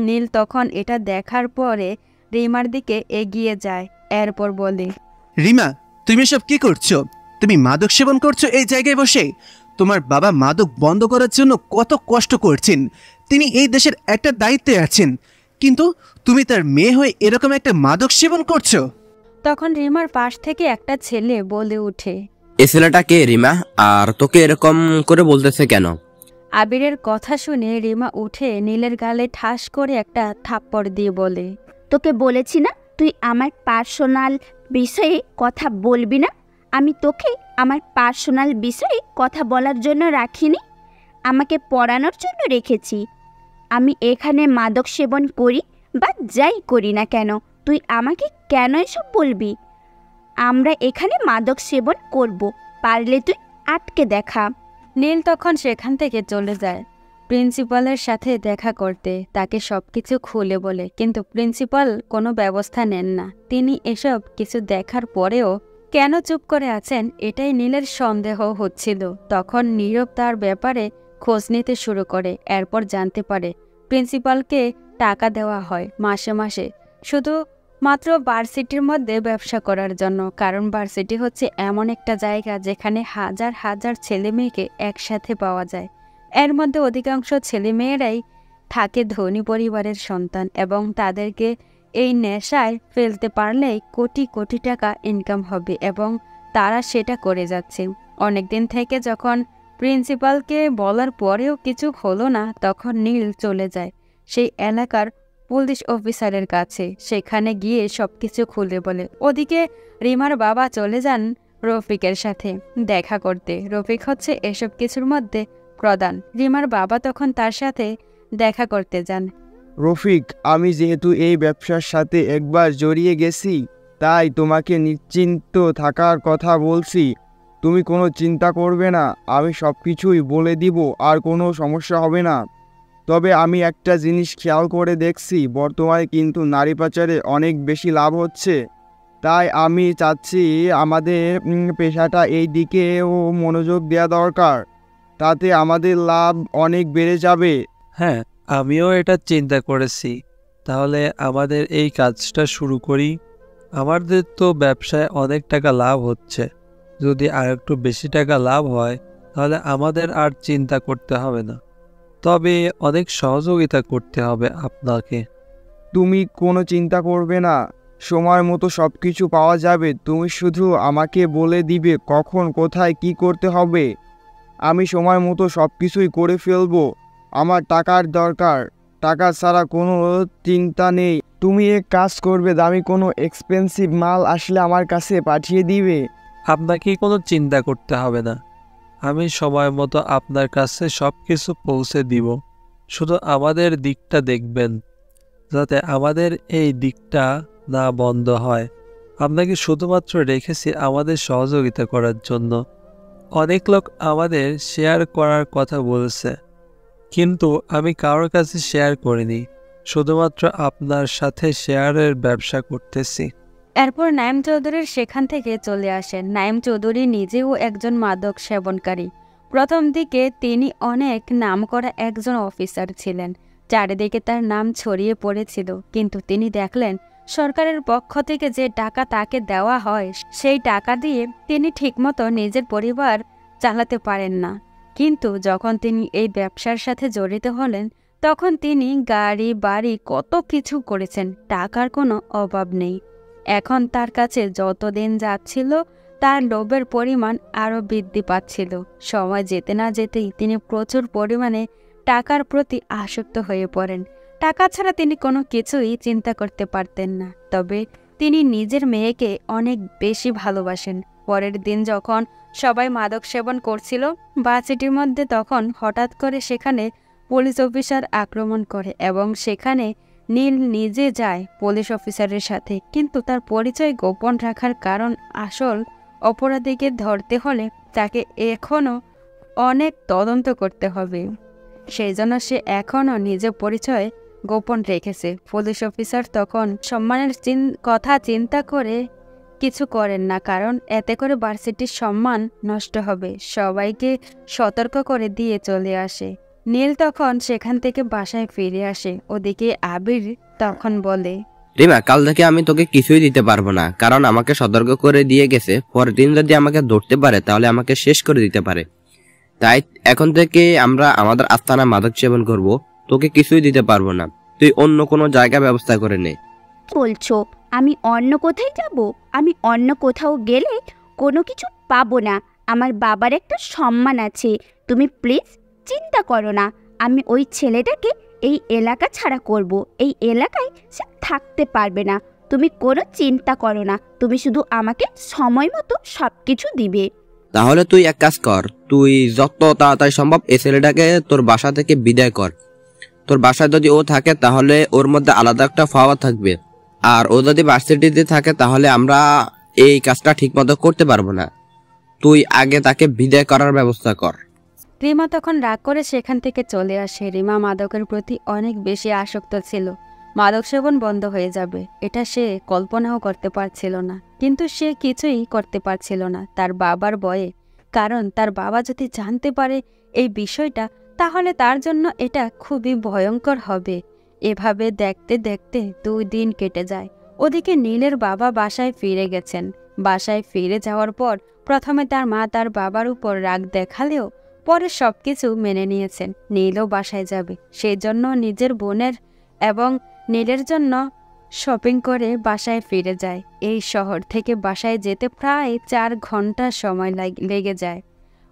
Speaker 3: নীল তখন এটা দেখার পরে রিমার দিকে এগিয়ে যায়। এরপর বলে,
Speaker 1: রিমা, তুমি এসব কি করছো? তুমি মাদক সেবন করছো এই জায়গায় বসে? তোমার বাবা মাদক বন্ধ করার জন্য কত কষ্ট করছেন, তিনি এই দেশের একটা দায়িত্বে আছেন, কিন্তু তুমি তার মেয়ে হয়ে এরকম একটা মাদক সেবন করছো।
Speaker 3: তখন রিমার পাশ থেকে একটা ছেলে বলে ওঠে,
Speaker 12: এ ছেলেটা কে রিমা? আর তোকে এরকম করে বলতেছে কেন?
Speaker 3: আবিরের কথা শুনে রিমা উঠে নীলের গালে ঠাস করে একটা থাপ্পড় দিয়ে বলে,
Speaker 2: তোকে বলেছি না তুই আমার পার্সোনাল বিষয়ে কথা বলবি না। আমি তোকে আমার পার্সোনাল বিষয়ে কথা বলার জন্য রাখিনি, আমাকে পড়ানোর জন্য রেখেছি। আমি এখানে মাদক সেবন করি বা যাই করি না কেন, তুই আমাকে কেন এসব বলবি? আমরা এখানে মাদক সেবন করব, পারলে তুই আটকে দেখা।
Speaker 3: নীল তখন সেখান থেকে চলে যায় প্রিন্সিপালের সাথে দেখা করতে, তাকে সবকিছু খুলে বলে, কিন্তু প্রিন্সিপাল কোনো ব্যবস্থা নেন না। তিনি এসব কিছু দেখার পরেও কেন চুপ করে আছেন এটাই নীলের সন্দেহ হচ্ছিল। তখন নীরব তার ব্যাপারে খোঁজ নিতে শুরু করে। এরপর জানতে পারে প্রিন্সিপালকে টাকা দেওয়া হয় মাসে মাসে শুধু মাত্র ভার্সিটির মধ্যে ব্যবসা করার জন্য, কারণ ভার্সিটি হচ্ছে এমন একটা জায়গা যেখানে হাজার হাজার ছেলে মেয়েকে একসাথে পাওয়া যায়। এর মধ্যে অধিকাংশ ছেলে মেয়েরাই থাকে ধনী পরিবারের সন্তান, এবং তাদেরকে এই নেশায় ফেলতে পারলেই কোটি কোটি টাকা ইনকাম হবে, এবং তারা সেটা করে যাচ্ছে। অনেকদিন থেকে যখন প্রিন্সিপালকে বলার পরেও কিছু হলো না, তখন নীল চলে যায় সেই এলাকার পুলিশ অফিসারের কাছে। সেখানে গিয়ে সবকিছু খুলে বলে। ওদিকে রিমার বাবা চলে যান রফিকের সাথে দেখা করতে। রফিক হচ্ছে এসব কিছুর মধ্যে প্রধান। রিমার বাবা তখন তার সাথে দেখা করতে যান।
Speaker 10: রফিক, আমি যেহেতু এই ব্যবসার সাথে একবার জড়িয়ে গেছি, তাই তোমাকে নিশ্চিন্ত থাকার কথা বলছি। তুমি কোনো চিন্তা করবে না, আমি সব কিছুই বলে দিব, আর কোনো সমস্যা হবে না। তবে আমি একটা জিনিস খেয়াল করে দেখছি, বর্তমানে কিন্তু নারী পাচারে অনেক বেশি লাভ হচ্ছে। তাই আমি চাচ্ছি আমাদের পেশাটা এই দিকেও মনোযোগ দেওয়া দরকার, তাতে আমাদের লাভ অনেক বেড়ে যাবে।
Speaker 13: হ্যাঁ, আমিও এটা চিন্তা করেছি। তাহলে আমাদের এই কাজটা শুরু করি। আমাদের তো ব্যবসায় অনেক টাকা লাভ হচ্ছে, যদি আর একটু বেশি টাকা লাভ হয় তাহলে আমাদের আর চিন্তা করতে হবে না। তবে অনেক সহযোগিতা করতে হবে আপনাকে।
Speaker 10: তুমি কোনো চিন্তা করবে না, সময় মতো সব কিছু পাওয়া যাবে। তুমি শুধু আমাকে বলে দিবে কখন কোথায় কি করতে হবে, আমি সময় মতো সব কিছুই করে ফেলবো। আমার টাকার দরকার, টাকা ছাড়া কোনো চিন্তা নেই। তুমি এক কাজ করবে, দামি কোনো এক্সপেন্সিভ মাল আসলে আমার কাছে পাঠিয়ে দিবে।
Speaker 13: আপনাকে কোনো চিন্তা করতে হবে না, আমি সময় মতো আপনার কাছে সব কিছু পৌঁছে দিব। শুধু আমাদের দিকটা দেখবেন, যাতে আমাদের এই দিকটা না বন্ধ হয়। আপনাকে শুধুমাত্র রেখেছি আমাদের সহযোগিতা করার জন্য। অনেক লোক আমাদের শেয়ার করার কথা বলছে, কিন্তু আমি কারোর কাছে শেয়ার করিনি, শুধুমাত্র আপনার সাথে শেয়ারের ব্যবসা করতেছি।
Speaker 3: এরপর নাইম চৌধুরীর সেখান থেকে চলে আসেন। নাইম চৌধুরী নিজেও একজন মাদক সেবনকারী। প্রথম দিকে তিনি অনেক নামকরা একজন অফিসার ছিলেন, চারিদিকে তার নাম ছড়িয়ে পড়েছিল। কিন্তু তিনি দেখলেন সরকারের পক্ষ থেকে যে টাকা তাকে দেওয়া হয়, সেই টাকা দিয়ে তিনি ঠিকমতো নিজের পরিবার চালাতে পারেন না। কিন্তু যখন তিনি এই ব্যবসার সাথে জড়িত হলেন, তখন তিনি গাড়ি বাড়ি কত কিছু করেছেন, টাকার কোনো অভাব নেই। এখন তার কাছে যত দিন যাচ্ছিল তার লোভের পরিমাণ আরও বৃদ্ধি পাচ্ছিল। সময় যেতে না যেতেই তিনি প্রচুর পরিমাণে টাকার প্রতি আসক্ত হয়ে পড়েন। টাকা ছাড়া তিনি কোনো কিছুই চিন্তা করতে পারতেন না। তবে তিনি নিজের মেয়েকে অনেক বেশি ভালোবাসেন। পরের দিন যখন সবাই মাদক সেবন করছিল ভার্সিটির মধ্যে, তখন হঠাৎ করে সেখানে পুলিশ অফিসার আক্রমণ করে, এবং সেখানে নীল নিজে যায় পুলিশ অফিসারের সাথে। কিন্তু তার পরিচয় গোপন রাখার কারণ, আসল অপরাধীকে ধরতে হলে তাকে এখনও অনেক তদন্ত করতে হবে, সেই জন্য সে এখনও নিজের পরিচয় গোপন রেখেছে। পুলিশ অফিসার তখন সম্মানের কথা চিন্তা করে কিছু করেন না, কারণ এতে করে ভার্সিটির সম্মান নষ্ট হবে। সবাইকে সতর্ক করে দিয়ে চলে আসে। নীল তখন সেখান থেকে বাসায় ফিরে আসে। ওদিকে আবির তখন বলে,
Speaker 12: রিমা, কাল থেকে আমি তোকে কিছুই দিতে পারবো না, কারণ আমাকে সতর্ক করে দিয়ে গেছে পরের দিন যদি আমাকে ধরতে পারে তাহলে আমাকে শেষ করে দিতে পারে। তাই এখন থেকে আমরা আমাদের আস্তানা মাদক সেবন করব, তোকে কিছুই দিতে পারবো না, তুই অন্য কোনো জায়গা ব্যবস্থা করে নে।
Speaker 2: বলছো আমি অন্য কোথায় যাব? আমি অন্য কোথাও গেলে কোনো কিছু পাবো না। আমার বাবার একটা সম্মান আছে, তুমি প্লিজ চিন্তা করো না। আমি ওই ছেলেটাকে এই এলাকা ছাড়া করব, এই এলাকায় সে থাকতে পারবে না। তুমি কোনো চিন্তা করো না, তুমি শুধু আমাকে সময় মতো সব কিছু দিবে।
Speaker 12: তাহলে তুই এক কাজ কর, তুই যত তাড়াতাড়ি সম্ভব এই ছেলেটাকে তোর বাসা থেকে বিদায় কর। তোর বাসায় যদি ও থাকে তাহলে ওর মধ্যে আলাদা একটা পাওয়ার থাকবে, আর ও যদি ভার্সিটিতে থাকে তাহলে আমরা এই কাজটা ঠিক মতো করতে পারবো না। তুই আগে তাকে বিদায় করার ব্যবস্থা কর।
Speaker 3: রিমা তখন রাগ করে সেখান থেকে চলে আসে। রিমা মাদকের প্রতি অনেক বেশি আসক্ত ছিল। মাদক সেবন বন্ধ হয়ে যাবে এটা সে কল্পনাও করতে পারছিল না, কিন্তু সে কিছুই করতে পারছিল না তার বাবার ভয়ে। কারণ তার বাবা যদি জানতে পারে এই বিষয়টা তাহলে তার জন্য এটা খুবই ভয়ঙ্কর হবে। এভাবে দেখতে দেখতে 2 দিন কেটে যায়। ওদিকে নীলের বাবা বাসায় ফিরে গেছেন। বাসায় ফিরে যাওয়ার পর প্রথমে তার মা তার বাবার উপর রাগ দেখালেও পরে সবকিছু মেনে নিয়েছেন। নীলও বাসায় যাবে, সেই জন্য নিজের বোনের এবং নীলের জন্য শপিং করে বাসায় ফিরে যায়। এই শহর থেকে বাসায় যেতে প্রায় 4 ঘন্টা সময় লেগে যায়।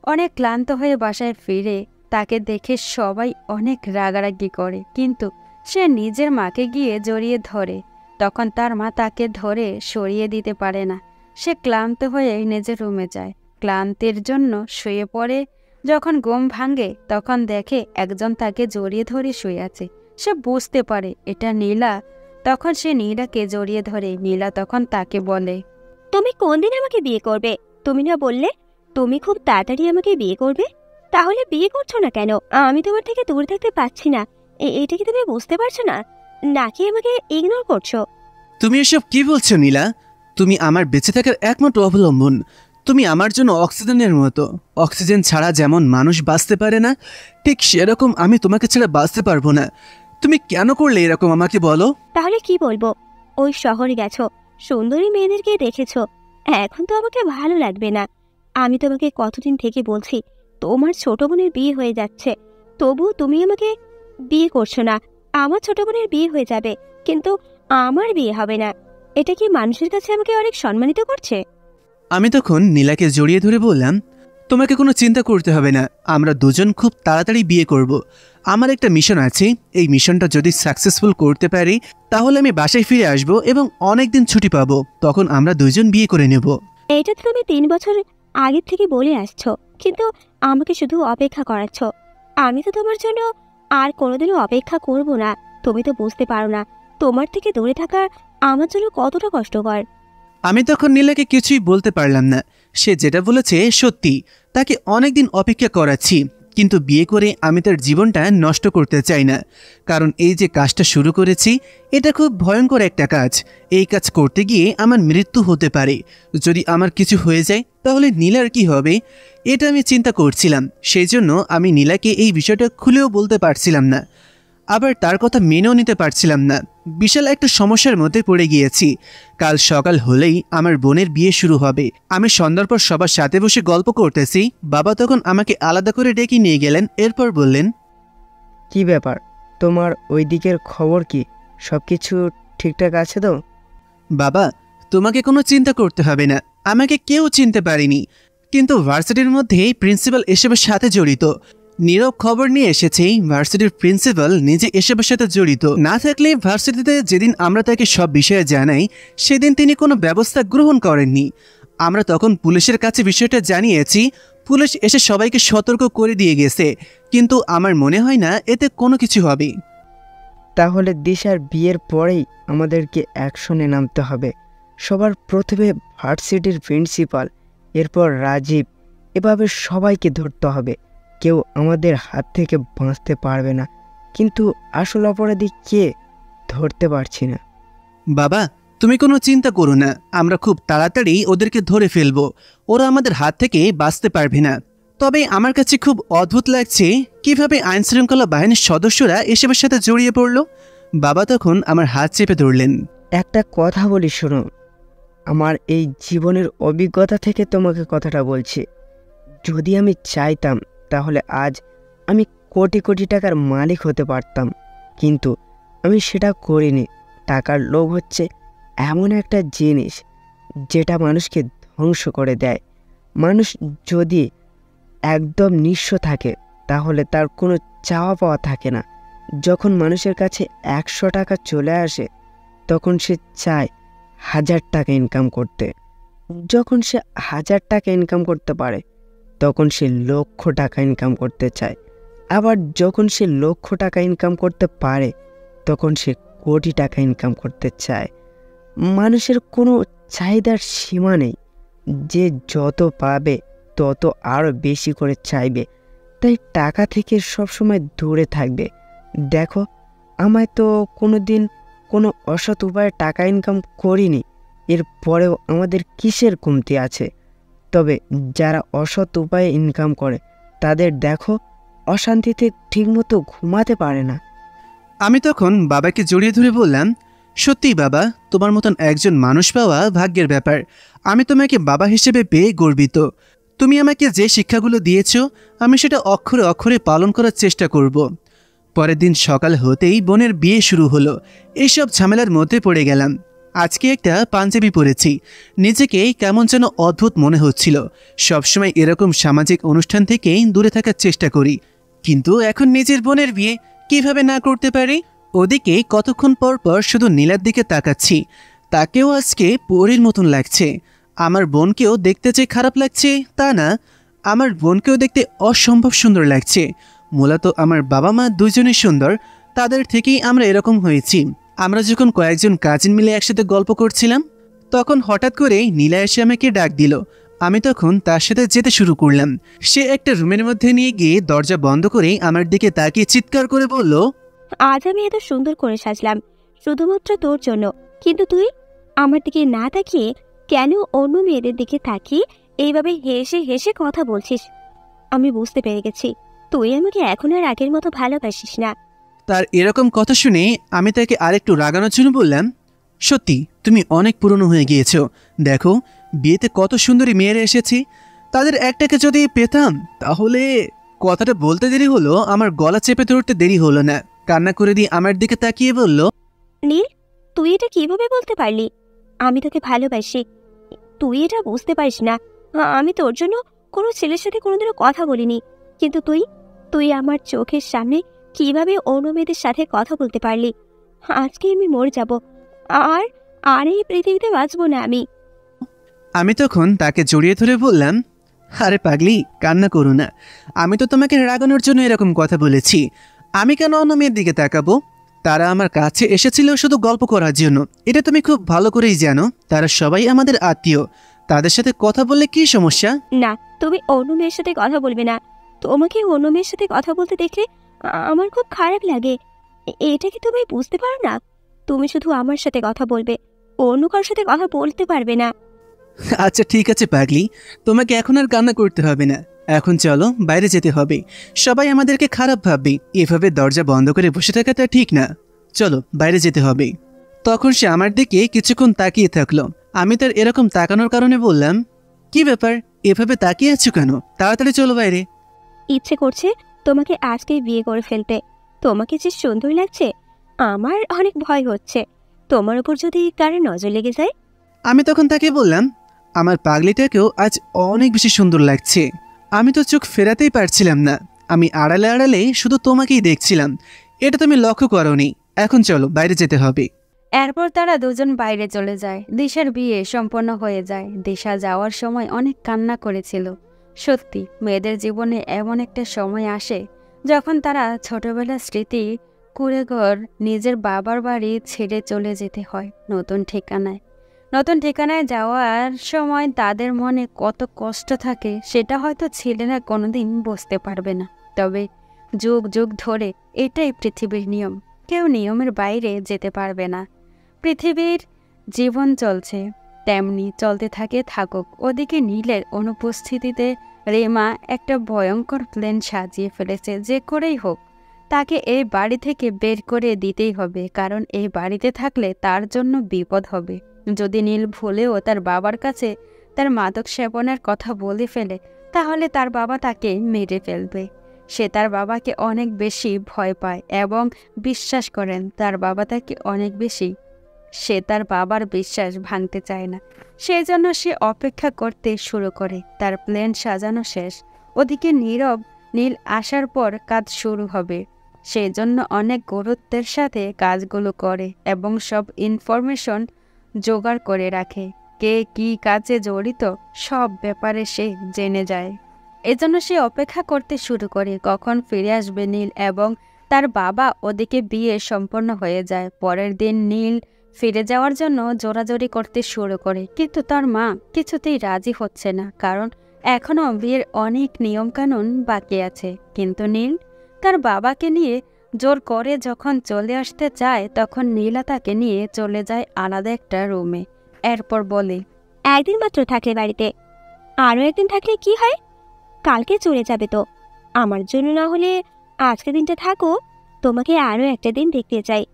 Speaker 3: অনেক ক্লান্ত হয়ে বাসায় ফিরে তাকে দেখে সবাই অনেক রাগারাগি করে, কিন্তু সে নিজের মাকে গিয়ে জড়িয়ে ধরে। তখন তার মা তাকে ধরে সরিয়ে দিতে পারে না। সে ক্লান্ত হয়ে নিজের রুমে যায়, ক্লান্তির জন্য শুয়ে পড়ে। যখন ঘুম ভাঙে তখন দেখে একজন তাকে জড়িয়ে ধরে শুয়ে আছে। সে বুঝতে পারে এটা নীলা। তখন সে নীলাকে জড়িয়ে ধরে। নীলা তখন তাকে বলে,
Speaker 4: তুমি কোন দিন আমাকে বিয়ে করবে? তুমি না বললে তুমি খুব তাড়াতাড়ি আমাকে বিয়ে করবে? তাহলে বিয়ে করছো না কেন? আমি তোমার থেকে দূরে থাকতে পারছি না, এটা কি তুমি বুঝতে পারছো না? নাকি আমাকে ইগনোর করছো?
Speaker 1: তুমি এসব কি বলছো নীলা? তুমি আমার বেঁচে থাকার একমাত্র অবলম্বন। তুমি আমার জন্য অক্সিজেনের মতো। অক্সিজেন ছাড়া যেমন মানুষ বাঁচতে পারে না, ঠিক সেরকম আমি তোমাকে ছাড়া বাঁচতে পারবো না। তুমি কেন করলে এরকম আমাকে বলো?
Speaker 4: তাহলে কি বলবো? ওই শহরে গেছো, সুন্দরী মেয়েদেরকে দেখেছো, এখন তো আমাকে ভালো লাগবে না। আমি তোমাকে কতদিন থেকে বলছি তোমার ছোট বোনের বিয়ে হয়ে যাচ্ছে, তবুও তুমি আমাকে বিয়ে করছো না। আমার ছোট বোনের বিয়ে হয়ে যাবে, কিন্তু আমার বিয়ে হবে না। এটা কি মানুষের কাছে আমাকে অনেক সম্মানিত করছে?
Speaker 1: আমি তখন নীলাকে জড়িয়ে ধরে বললাম, তোমাকে কোনো চিন্তা করতে হবে না, আমরা দুজন খুব তাড়াতাড়ি বিয়ে করব। আমার একটা মিশন আছে, এই মিশনটা যদি সাকসেসফুল করতে পারি তাহলে আমি বাসায় ফিরে আসব এবং অনেক দিন ছুটি পাবো, তখন আমরা দুজন বিয়ে করে নেব।
Speaker 4: এটা তো তুমি 3 বছর আগের থেকে বলে আসছো, কিন্তু আমাকে শুধু অপেক্ষা করাচ্ছ। আমি তো তোমার জন্য আর কোনোদিনও অপেক্ষা করব না। তুমি তো বুঝতে পারো না তোমার থেকে দূরে থাকা আমার জন্য কতটা কষ্টকর।
Speaker 1: আমি তখন নীলাকে কিছুই বলতে পারলাম না। সে যেটা বলেছে সত্যি, তাকে অনেকদিন অপেক্ষা করাচ্ছি, কিন্তু বিয়ে করে আমি তার জীবনটা নষ্ট করতে চাই না। কারণ এই যে কাজটা শুরু করেছি এটা খুব ভয়ঙ্কর একটা কাজ। এই কাজ করতে গিয়ে আমার মৃত্যু হতে পারে। যদি আমার কিছু হয়ে যায় তাহলে নীলার কি হবে, এটা আমি চিন্তা করছিলাম। সেই জন্য আমি নীলাকে এই বিষয়টা খুলেও বলতে পারছিলাম না, আবার তার কথা মেনেও নিতে পারছিলাম না। বিশাল একটা সমস্যার মধ্যে পড়ে গিয়েছি। কাল সকাল হলেই আমার বোনের বিয়ে শুরু হবে। আমি সন্ধ্যার পর সবার সাথে বসে গল্প করতেছি, বাবা তখন আমাকে আলাদা করে ডেকে নিয়ে গেলেন। এরপর বললেন,
Speaker 9: কি ব্যাপার, তোমার ওই দিকের খবর কি? সব কিছু ঠিকঠাক আছে তো?
Speaker 1: বাবা, তোমাকে কোনো চিন্তা করতে হবে না, আমাকে কেউ চিনতে পারেনি, কিন্তু ভার্সিটির মধ্যে প্রিন্সিপাল এসবের সাথে জড়িত। নীরব খবর নিয়ে এসেছে ভার্সিটির প্রিন্সিপাল নিজে এসবের সাথে জড়িত না থাকলে ভার্সিটিতে যেদিন আমরা তাকে সব বিষয়ে জানাই সেদিন তিনি কোনো ব্যবস্থা গ্রহণ করেননি। আমরা তখন পুলিশের কাছে বিষয়টা জানিয়েছি, পুলিশ এসে সবাইকে সতর্ক করে দিয়ে গেছে, কিন্তু আমার মনে হয় না এতে কোনো কিছু হবে।
Speaker 9: তাহলে দিশার বিয়ের পরেই আমাদেরকে অ্যাকশনে নামতে হবে। সবার প্রথমে ভার্সিটির প্রিন্সিপাল, এরপর রাজীব, এভাবে সবাইকে ধরতে হবে। কেউ আমাদের হাত থেকে বাঁচতে পারবে না, কিন্তু আসল অপরাধী কে ধরতে পারছি না।
Speaker 1: বাবা, তুমি কোনো চিন্তা করো না, আমরা খুব তাড়াতাড়ি ওদেরকে ধরে ফেলবো। ওরা আমাদের হাত থেকে বাঁচতে পারবে না। তবে আমার কাছে খুব অদ্ভুত লাগছে কিভাবে আইনশৃঙ্খলা বাহিনীর সদস্যরা এসবের সাথে জড়িয়ে পড়ল। বাবা তখন আমার হাত চেপে ধরলেন।
Speaker 9: একটা কথা বলি শোনো, আমার এই জীবনের অভিজ্ঞতা থেকে তোমাকে কথাটা বলছি। যদি আমি চাইতাম তাহলে আজ আমি কোটি কোটি টাকার মালিক হতে পারতাম, কিন্তু আমি সেটা করিনি। টাকার লোভ হচ্ছে এমন একটা জিনিস যেটা মানুষকে ধ্বংস করে দেয়। মানুষ যদি একদম নিঃস্ব থাকে তাহলে তার কোনো চাওয়া পাওয়া থাকে না। যখন মানুষের কাছে 100 টাকা চলে আসে তখন সে চায় 1000 টাকা ইনকাম করতে। যখন সে 1000 টাকা ইনকাম করতে পারে তখন সে লক্ষ টাকা ইনকাম করতে চায়। আবার যখন সে লক্ষ টাকা ইনকাম করতে পারে তখন সে কোটি টাকা ইনকাম করতে চায়। মানুষের কোনো চাহিদার সীমা নেই, যে যত পাবে তত আরও বেশি করে চাইবে, তাই টাকা থেকে সবসময় দূরে থাকবে। দেখো, আমায় তো কোনো দিন কোনো অসৎ উপায়ে টাকা ইনকাম করিনি, এরপরেও আমাদের কিসের কমতি আছে? তবে যারা অসৎ উপায়ে ইনকাম করে তাদের দেখো অশান্তিতে ঠিকমতো ঘুমাতে পারে না।
Speaker 1: আমি তখন বাবাকে জড়িয়ে ধরে বললাম, সত্যিই বাবা, তোমার মতন একজন মানুষ পাওয়া ভাগ্যের ব্যাপার। আমি তোমাকে বাবা হিসেবে পেয়ে গর্বিত। তুমি আমাকে যে শিক্ষাগুলো দিয়েছ আমি সেটা অক্ষরে অক্ষরে পালন করার চেষ্টা করব। পরের দিন সকাল হতেই বোনের বিয়ে শুরু হলো। এইসব ঝামেলার মধ্যে পড়ে গেলাম। আজকে একটা পাঞ্জাবি পরেছি, নিজেকে কেমন যেন অদ্ভুত মনে হচ্ছিল। সবসময় এরকম সামাজিক অনুষ্ঠান থেকে দূরে থাকার চেষ্টা করি, কিন্তু এখন নিজের বোনের বিয়ে কিভাবে না করতে পারি? ওদিকে কতক্ষণ পর পর শুধু নীলার দিকে তাকাচ্ছি। তাকেও আজকে পরীর মতন লাগছে। আমার বোনকেও দেখতে যে খারাপ লাগছে তা না, আমার বোনকেও দেখতে অসম্ভব সুন্দর লাগছে। মূলত আমার বাবা মা দুজনেই সুন্দর, তাদের থেকেই আমরা এরকম হয়েছি। আমরা যখন কয়েকজন কাজিন মিলে একসাথে গল্প করছিলাম তখন হঠাৎ করে নীলা এসে আমাকে ডাক দিল। আমি তখন তার সাথে যেতে শুরু করলাম। সে একটা রুমের মধ্যে নিয়ে গিয়ে দরজা বন্ধ করে আমার দিকে তাকিয়ে চিৎকার করে বলল,
Speaker 4: আজ আমি এত সুন্দর করে সাজলাম শুধুমাত্র তোর জন্য, কিন্তু তুই আমার দিকে না তাকিয়ে কেন অন্য মেয়েদের দিকে তাকিয়ে এইভাবে হেসে হেসে কথা বলছিস? আমি বুঝতে পেরে গেছি তুই আমাকে এখন আর আগের মতো ভালোবাসিস না।
Speaker 1: তার এরকম কথা শুনে আমি তাকে আরেকটু রাগানোর জন্য বললাম, সত্যি তুমি অনেক পুরনো হয়ে গিয়েছো। দেখো, বিয়েতে কত সুন্দরী মেয়েরা এসেছে, তাদের একটাকে যদি পেতাম তাহলে। কথাটা বলতে দেরি হলো, আমার গলা চেপে ধরতে দেরি হলো না। কান্না করে দিয়ে আমার দিকে তাকিয়ে বলল,
Speaker 4: নীল, তুই এটা কিভাবে বলতে পারলি? আমি তোকে ভালোবাসি, তুই এটা বুঝতে পারিস না। আমি তোর জন্য কোনো ছেলের সাথে কোনোদিনও কথা বলিনি, কিন্তু তুই আমার চোখের সামনে কিভাবে অন্য মেয়েদের সাথে কথা বলতে পারলি? আজকে আমি মরে যাব, আর আর এই পৃথিবীতে বাঁচবো না আমি।
Speaker 1: আমি তখন তাকে জড়িয়ে ধরে বললাম, আরে পাগলি, কান্না করো না। আমি তো তোমাকে রাগানোর জন্য এরকম কথা বলেছি। আমি কেন অন্য মেয়ের দিকে তাকাবো? তারা আমার কাছে এসেছিল শুধু গল্প করার জন্য, এটা তুমি খুব ভালো করেই জানো। তারা সবাই আমাদের আত্মীয়, তাদের সাথে কথা বললে কি সমস্যা?
Speaker 4: না, তুমি অন্য মেয়ের সাথে কথা বলবে না। তোমাকে অন্য মেয়ের সাথে কথা বলতে দেখলে আমার খুব খারাপ লাগে। এটা কি তুমি বুঝতে পারো না? তুমি শুধু আমার সাথে কথা বলবে, অন্য কারোর সাথে কথা বলতে পারবে না।
Speaker 1: আচ্ছা ঠিক আছে পাগলি, তোমাকে এখন আর কান্না করতে হবে না। এখন চলো, বাইরে যেতে হবে। সবাই আমাদেরকে খারাপ ভাববে। এভাবে দরজা বন্ধ করে বসে থাকাটা ঠিক না। চলো, বাইরে যেতে হবে। তখন সে আমার দিকে কিছুক্ষণ তাকিয়ে থাকলো। আমি তার এরকম তাকানোর কারণে বললাম, কি ব্যাপার, এভাবে তাকিয়ে আছো কেন? তাড়াতাড়ি চলো বাইরে।
Speaker 4: ইচ্ছে করছে তোমাকে আজকেই বিয়ে করে ফেলতে। তোমাকে যে সুন্দর লাগছে, আমার অনেক ভয় হচ্ছে তোমার উপর যদি কারো নজর লেগে যায়।
Speaker 1: আমি তখন তাকে বললাম, আমার পাগলিটাকেও আজ অনেক বেশি সুন্দর লাগছে। আমি তো চোখ ফেরাতেই পারছিলাম না। আমি আড়ালে আড়ালে শুধু তোমাকেই দেখছিলাম। এটা তুমি লক্ষ্য করোনি। এখন চলো, বাইরে যেতে হবে।
Speaker 3: এরপর তারা দুজন বাইরে চলে যায়। দিশার বিয়ে সম্পন্ন হয়ে যায়। দিশা যাওয়ার সময় অনেক কান্না করেছিল। সত্যি, মেয়েদের জীবনে এমন একটা সময় আসে যখন তারা ছোটবেলার স্মৃতি কুড়েঘর, নিজের বাবার বাড়ি ছেড়ে চলে যেতে হয় নতুন ঠিকানায়। নতুন ঠিকানায় যাওয়ার সময় তাদের মনে কত কষ্ট থাকে সেটা হয়তো ছেলেরা কোনোদিন বুঝতে পারবে না। তবে যুগ যুগ ধরে এটাই পৃথিবীর নিয়ম। কেউ নিয়মের বাইরে যেতে পারবে না। পৃথিবীর জীবন চলছে, তেমনি চলতে থাকুক। ওদিকে নীলের অনুপস্থিতিতে রেমা একটা ভয়ঙ্কর প্ল্যান সাজিয়ে ফেলেছে। যে করেই হোক তাকে এই বাড়ি থেকে বের করে দিতেই হবে, কারণ এই বাড়িতে থাকলে তার জন্য বিপদ হবে। যদি নীল ভুলেও তার বাবার কাছে তার মাদক সেবনের কথা বলে ফেলে, তাহলে তার বাবা তাকে মেরে ফেলবে। সে তার বাবাকে অনেক বেশি ভয় পায় এবং বিশ্বাস করেন তার বাবা তাকে অনেক বেশি। সে তার বাবার বিশ্বাস ভাঙতে চায় না, সেই জন্য সে অপেক্ষা করতে শুরু করে। তার প্ল্যান সাজানো শেষ। ওদিকে নীল আসার পর কাজ শুরু হবে। সেই জন্য অনেক গুরুত্বের সাথে কাজগুলো করে এবং সব ইনফরমেশন জোগাড় করে রাখে। কে কি কাজে জড়িত সব ব্যাপারে সে জেনে যায়। এজন্য সে অপেক্ষা করতে শুরু করে কখন ফিরে আসবে নীল এবং তার বাবা। ওদিকে বিয়ে সম্পন্ন হয়ে যায়। পরের দিন নীল ফিরে যাওয়ার জন্য জোরাজোরি করতে শুরু করে, কিন্তু তার মা কিছুতেই রাজি হচ্ছে না, কারণ এখনও বিয়ের অনেক নিয়মকানুন বাকি আছে। কিন্তু নীল তার বাবাকে নিয়ে জোর করে যখন চলে আসতে চায়, তখন নীলা তাকে নিয়ে চলে যায় আলাদা একটা রুমে। এরপর বলে,
Speaker 4: একদিন মাত্র থাকলে বাড়িতে, আরও একদিন থাকলে কি হয়? কালকে চলে যাবে তো। আমার জন্য না হলে আজকে দিনটা থাকো, তোমাকে আরও একটা দিন দেখতে চাই।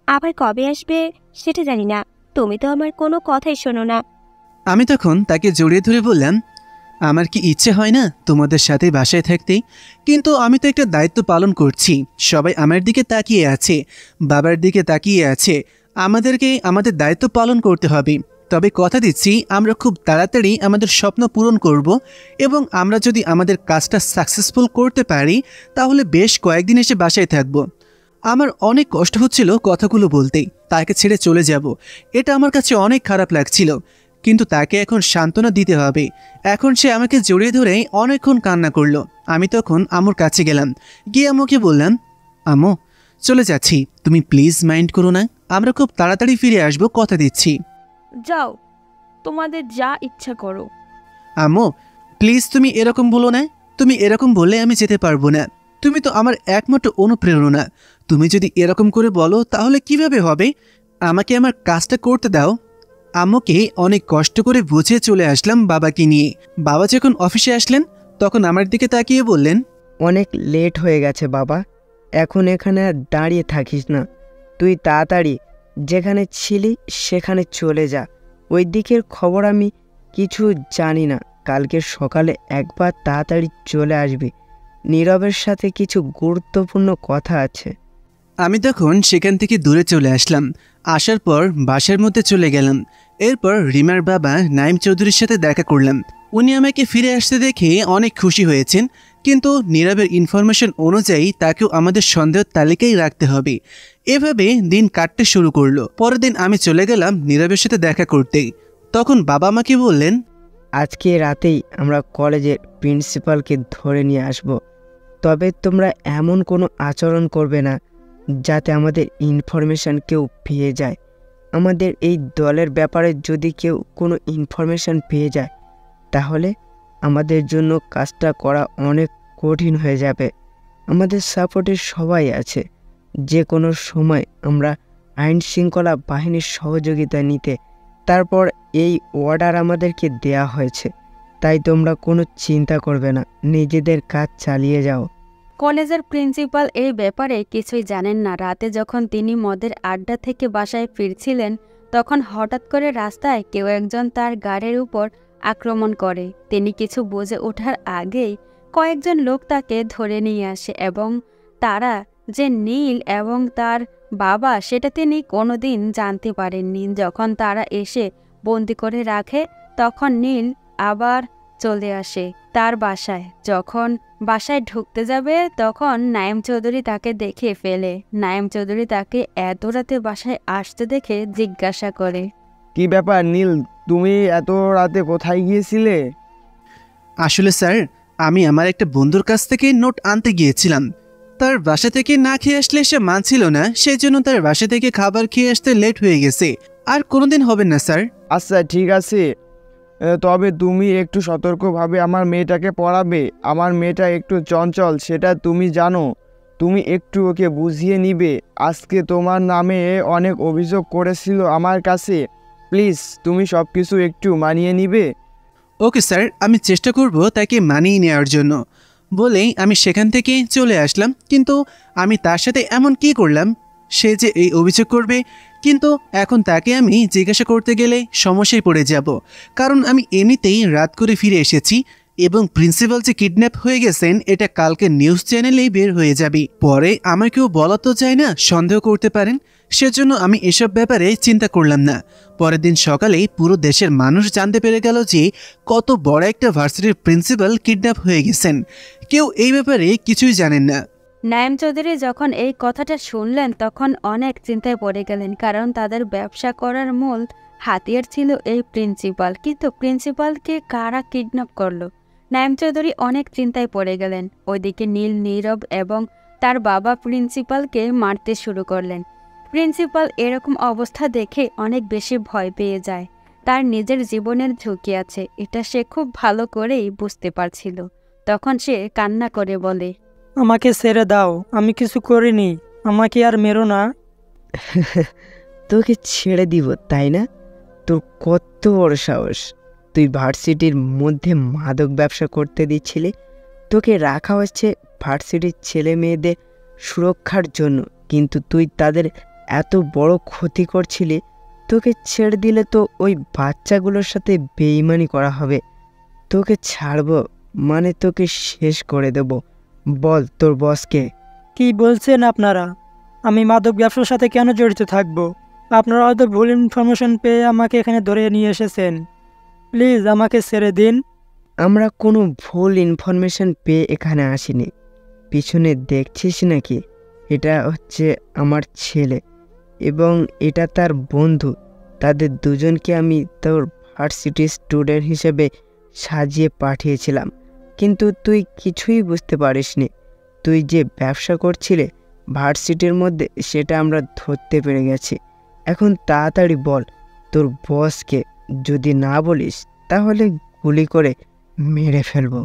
Speaker 4: আবার কবে আসবে সেটা জানি না, তুমি তো আমার কোনো কথাই শোনো না।
Speaker 1: আমি তখন তাকে জড়িয়ে ধরে বললাম, আমার কি ইচ্ছে হয় না তোমাদের সাথে বাসায় থাকতে? কিন্তু আমি তো একটা দায়িত্ব পালন করছি। সবাই আমার দিকে তাকিয়ে আছে, বাবার দিকে তাকিয়ে আছে। আমাদেরকে আমাদের দায়িত্ব পালন করতে হবে। তবে কথা দিচ্ছি, আমরা খুব তাড়াতাড়ি আমাদের স্বপ্ন পূরণ করব এবং আমরা যদি আমাদের কাজটা সাকসেসফুল করতে পারি তাহলে বেশ কয়েকদিন এসে বাসায় থাকব। আমার অনেক কষ্ট হচ্ছিল কথাগুলো বলতেই। তাকে ছেড়ে চলে যাব, এটা আমার কাছে অনেক খারাপ লাগছিল। কিন্তু তাকে এখন সান্ত্বনা দিতে হবে। এখন সে আমাকে জড়িয়ে ধরে অনেকক্ষণ কান্না করলো। আমি তখন আম্মুর কাছে গেলাম, গিয়ে আম্মুকে বললাম, আম্মু চলে যাচ্ছি, তুমি প্লিজ মাইন্ড করো না, আমরা খুব তাড়াতাড়ি ফিরে আসবো, কথা দিচ্ছি।
Speaker 6: যাও, তোমাদের যা ইচ্ছা করো।
Speaker 1: আম্মু প্লিজ তুমি এরকম বলো না, তুমি এরকম বললে আমি যেতে পারবো না। তুমি তো আমার একমাত্র অনুপ্রেরণা। তুমি যদি এরকম করে বলো তাহলে কিভাবে হবে? আমাকে আমার কাজটা করতে দাও। আম্মুকে অনেক কষ্ট করে বুঝিয়ে চলে আসলাম বাবাকে নিয়ে। বাবা যখন অফিসে আসলেন তখন আমার দিকে তাকিয়ে বললেন,
Speaker 9: অনেক লেট হয়ে গেছে বাবা, এখন এখানে আর দাঁড়িয়ে থাকিস না। তুই তাড়াতাড়ি যেখানে ছিলি সেখানে চলে যা। ওই দিকের খবর আমি কিছু জানি না। কালকে সকালে একবার তাড়াতাড়ি চলে আসবি, নীরবের সাথে কিছু গুরুত্বপূর্ণ কথা আছে।
Speaker 1: আমি তখন সেখান থেকে দূরে চলে আসলাম। আসার পর বাসার মধ্যে চলে গেলাম। এরপর রিমার বাবা নাইম চৌধুরীর সাথে দেখা করলাম। উনি আমাকে ফিরে আসতে দেখে অনেক খুশি হয়েছেন, কিন্তু নীরবের ইনফরমেশন অনুযায়ী তাকেও আমাদের সন্দেহ তালিকায় রাখতে হবে। এভাবে দিন কাটতে শুরু করলো। পরের দিন আমি চলে গেলাম নীরবের সাথে দেখা করতেই। তখন বাবা আমাকে বললেন,
Speaker 9: আজকে রাতেই আমরা কলেজের প্রিন্সিপালকে ধরে নিয়ে আসব। তবে তোমরা এমন কোনো আচরণ করবে না যাতে আমাদের ইনফরমেশান কেউ পেয়ে যায়। আমাদের এই দলের ব্যাপারে যদি কেউ কোনো ইনফরমেশান পেয়ে যায় তাহলে আমাদের জন্য কাজটা করা অনেক কঠিন হয়ে যাবে। আমাদের সাপোর্টে সবাই আছে, যে কোনো সময় আমরা আইন শৃঙ্খলা বাহিনীর সহযোগিতা নিতে। তারপর এই অর্ডার আমাদেরকে দেয়া হয়েছে, তাই তোমরা কোনো চিন্তা করবে না, নিজেদের কাজ চালিয়ে যাও।
Speaker 3: কলেজের প্রিন্সিপাল এই ব্যাপারে কিছুই জানেন না। রাতে যখন তিনি মদের আড্ডা থেকে বাসায় ফিরছিলেন তখন হঠাৎ করে রাস্তায় কেউ একজন তার গাড়ির উপর আক্রমণ করে। তিনি কিছু বুঝে ওঠার আগেই কয়েকজন লোক তাকে ধরে নিয়ে আসে এবং তারা যে নীল এবং তার বাবা সেটা তিনি কোনোদিন জানতে পারেননি। যখন তারা এসে বন্দি করে রাখে তখন নীল আবার চলে আসে তার বাসায়। যখন বাসায় ঢুকতে যাবে তখন নাইম চৌধুরী তাকে দেখে ফেলে। নাইম চৌধুরী তাকে এত রাতে বাসায় আসতে দেখে জিজ্ঞাসা করে,
Speaker 10: কি ব্যাপার নীল, তুমি এত রাতে কোথায় গিয়েছিলে?
Speaker 1: আসলে স্যার, আমি আমার একটা বন্ধুর কাছ থেকে নোট আনতে গিয়েছিলাম। তার বাসা থেকে না খেয়ে আসলে সে মানছিল না, সেই জন্য তার বাসা থেকে খাবার খেয়ে আসতে লেট হয়ে গেছে। আর কোনোদিন হবে না স্যার।
Speaker 10: আচ্ছা ঠিক আছে, তবে তুমি একটু সতর্কভাবে আমার মেয়েটাকে পড়াবে। আমার মেয়েটা একটু চঞ্চল, সেটা তুমি জানো। তুমি একটু ওকে বুঝিয়ে নিবে। আজকে তোমার নামে অনেক অভিযোগ করেছিল আমার কাছে। প্লিজ তুমি সব কিছু একটু মানিয়ে নিবে।
Speaker 1: ওকে স্যার, আমি চেষ্টা করব তাকে মানিয়ে নেওয়ার জন্য। বলেই আমি সেখান থেকে চলে আসলাম। কিন্তু আমি তার সাথে এমন কি করলাম সে যে এই অভিযোগ করবে? কিন্তু এখন তাকে আমি জিজ্ঞাসা করতে গেলে সমস্যায় পড়ে যাব, কারণ আমি এমনিতেই রাত করে ফিরে এসেছি এবং প্রিন্সিপাল যে কিডন্যাপ হয়ে গেছেন এটা কালকে নিউজ চ্যানেলেই বের হয়ে যাবে। পরে আমাকেও বলা তো চায় না, সন্দেহ করতে পারেন। সেজন্য আমি এসব ব্যাপারে চিন্তা করলাম না। পরের দিন সকালেই পুরো দেশের মানুষ জানতে পেরে গেল যে কত বড় একটা ভার্সিটির প্রিন্সিপাল কিডন্যাপ হয়ে গেছেন। কেউ এই ব্যাপারে কিছুই জানেন না।
Speaker 3: নায়েম চৌধুরী যখন এই কথাটা শুনলেন তখন অনেক চিন্তায় পড়ে গেলেন, কারণ তাদের ব্যবসা করার মূল হাতিয়ার ছিল এই প্রিন্সিপাল। কিন্তু প্রিন্সিপালকে কারা কিডন্যাপ করলো? নায়েম চৌধুরী অনেক চিন্তায় পড়ে গেলেন। ওইদিকে নীল, নীরব এবং তার বাবা প্রিন্সিপালকে মারতে শুরু করলেন। প্রিন্সিপাল এরকম অবস্থা দেখে অনেক বেশি ভয় পেয়ে যায়। তার নিজের জীবনের ঝুঁকি আছে, এটা সে খুব ভালো করেই বুঝতে পারছিল। তখন সে কান্না করে বলে,
Speaker 14: আমাকে ছেড়ে দাও, আমি কিছু করিনি, আমাকে আর মেরো না।
Speaker 9: তোকে ছেড়ে দিব তাই না? তোর কত বড় সাহস! তুই ভার্সিটির মধ্যে মাদক ব্যবসা করতে দিচ্ছিলি। তোকে রাখা হচ্ছে ভার্সিটির ছেলে মেয়েদের সুরক্ষার জন্য, কিন্তু তুই তাদের এত বড় ক্ষতি করছিলি। তোকে ছেড়ে দিলে তো ওই বাচ্চাগুলোর সাথে বেইমানি করা হবে। তোকে ছাড়বো মানে তোকে শেষ করে দেব। বল তোর বসকে।
Speaker 14: কি বলছেন আপনারা? আমি মাদক ব্যবসার সাথে কেন জড়িত থাকব? আপনারা হয়তো ভুল ইনফরমেশন পেয়ে আমাকে এখানে ধরে নিয়ে এসেছেন। প্লিজ আমাকে ছেড়ে দিন।
Speaker 9: আমরা কোনো ভুল ইনফরমেশন পেয়ে এখানে আসিনি। পিছনে দেখছিস নাকি? এটা হচ্ছে আমার ছেলে এবং এটা তার বন্ধু। তাদের দুজনকে আমি তোর ভার্সিটি স্টুডেন্ট হিসেবে সাজিয়ে পাঠিয়েছিলাম, কিন্তু তুই কিছুই বুঝতে পারিসনি। তুই যে ব্যবসা করছিলে ভার্সিটির মধ্যে সেটা আমরা ধরতে পেরে গেছি। এখন তাড়াতাড়ি বল তোর বসকে। যদি না বলিস তাহলে গুলি করে মেরে ফেলবো।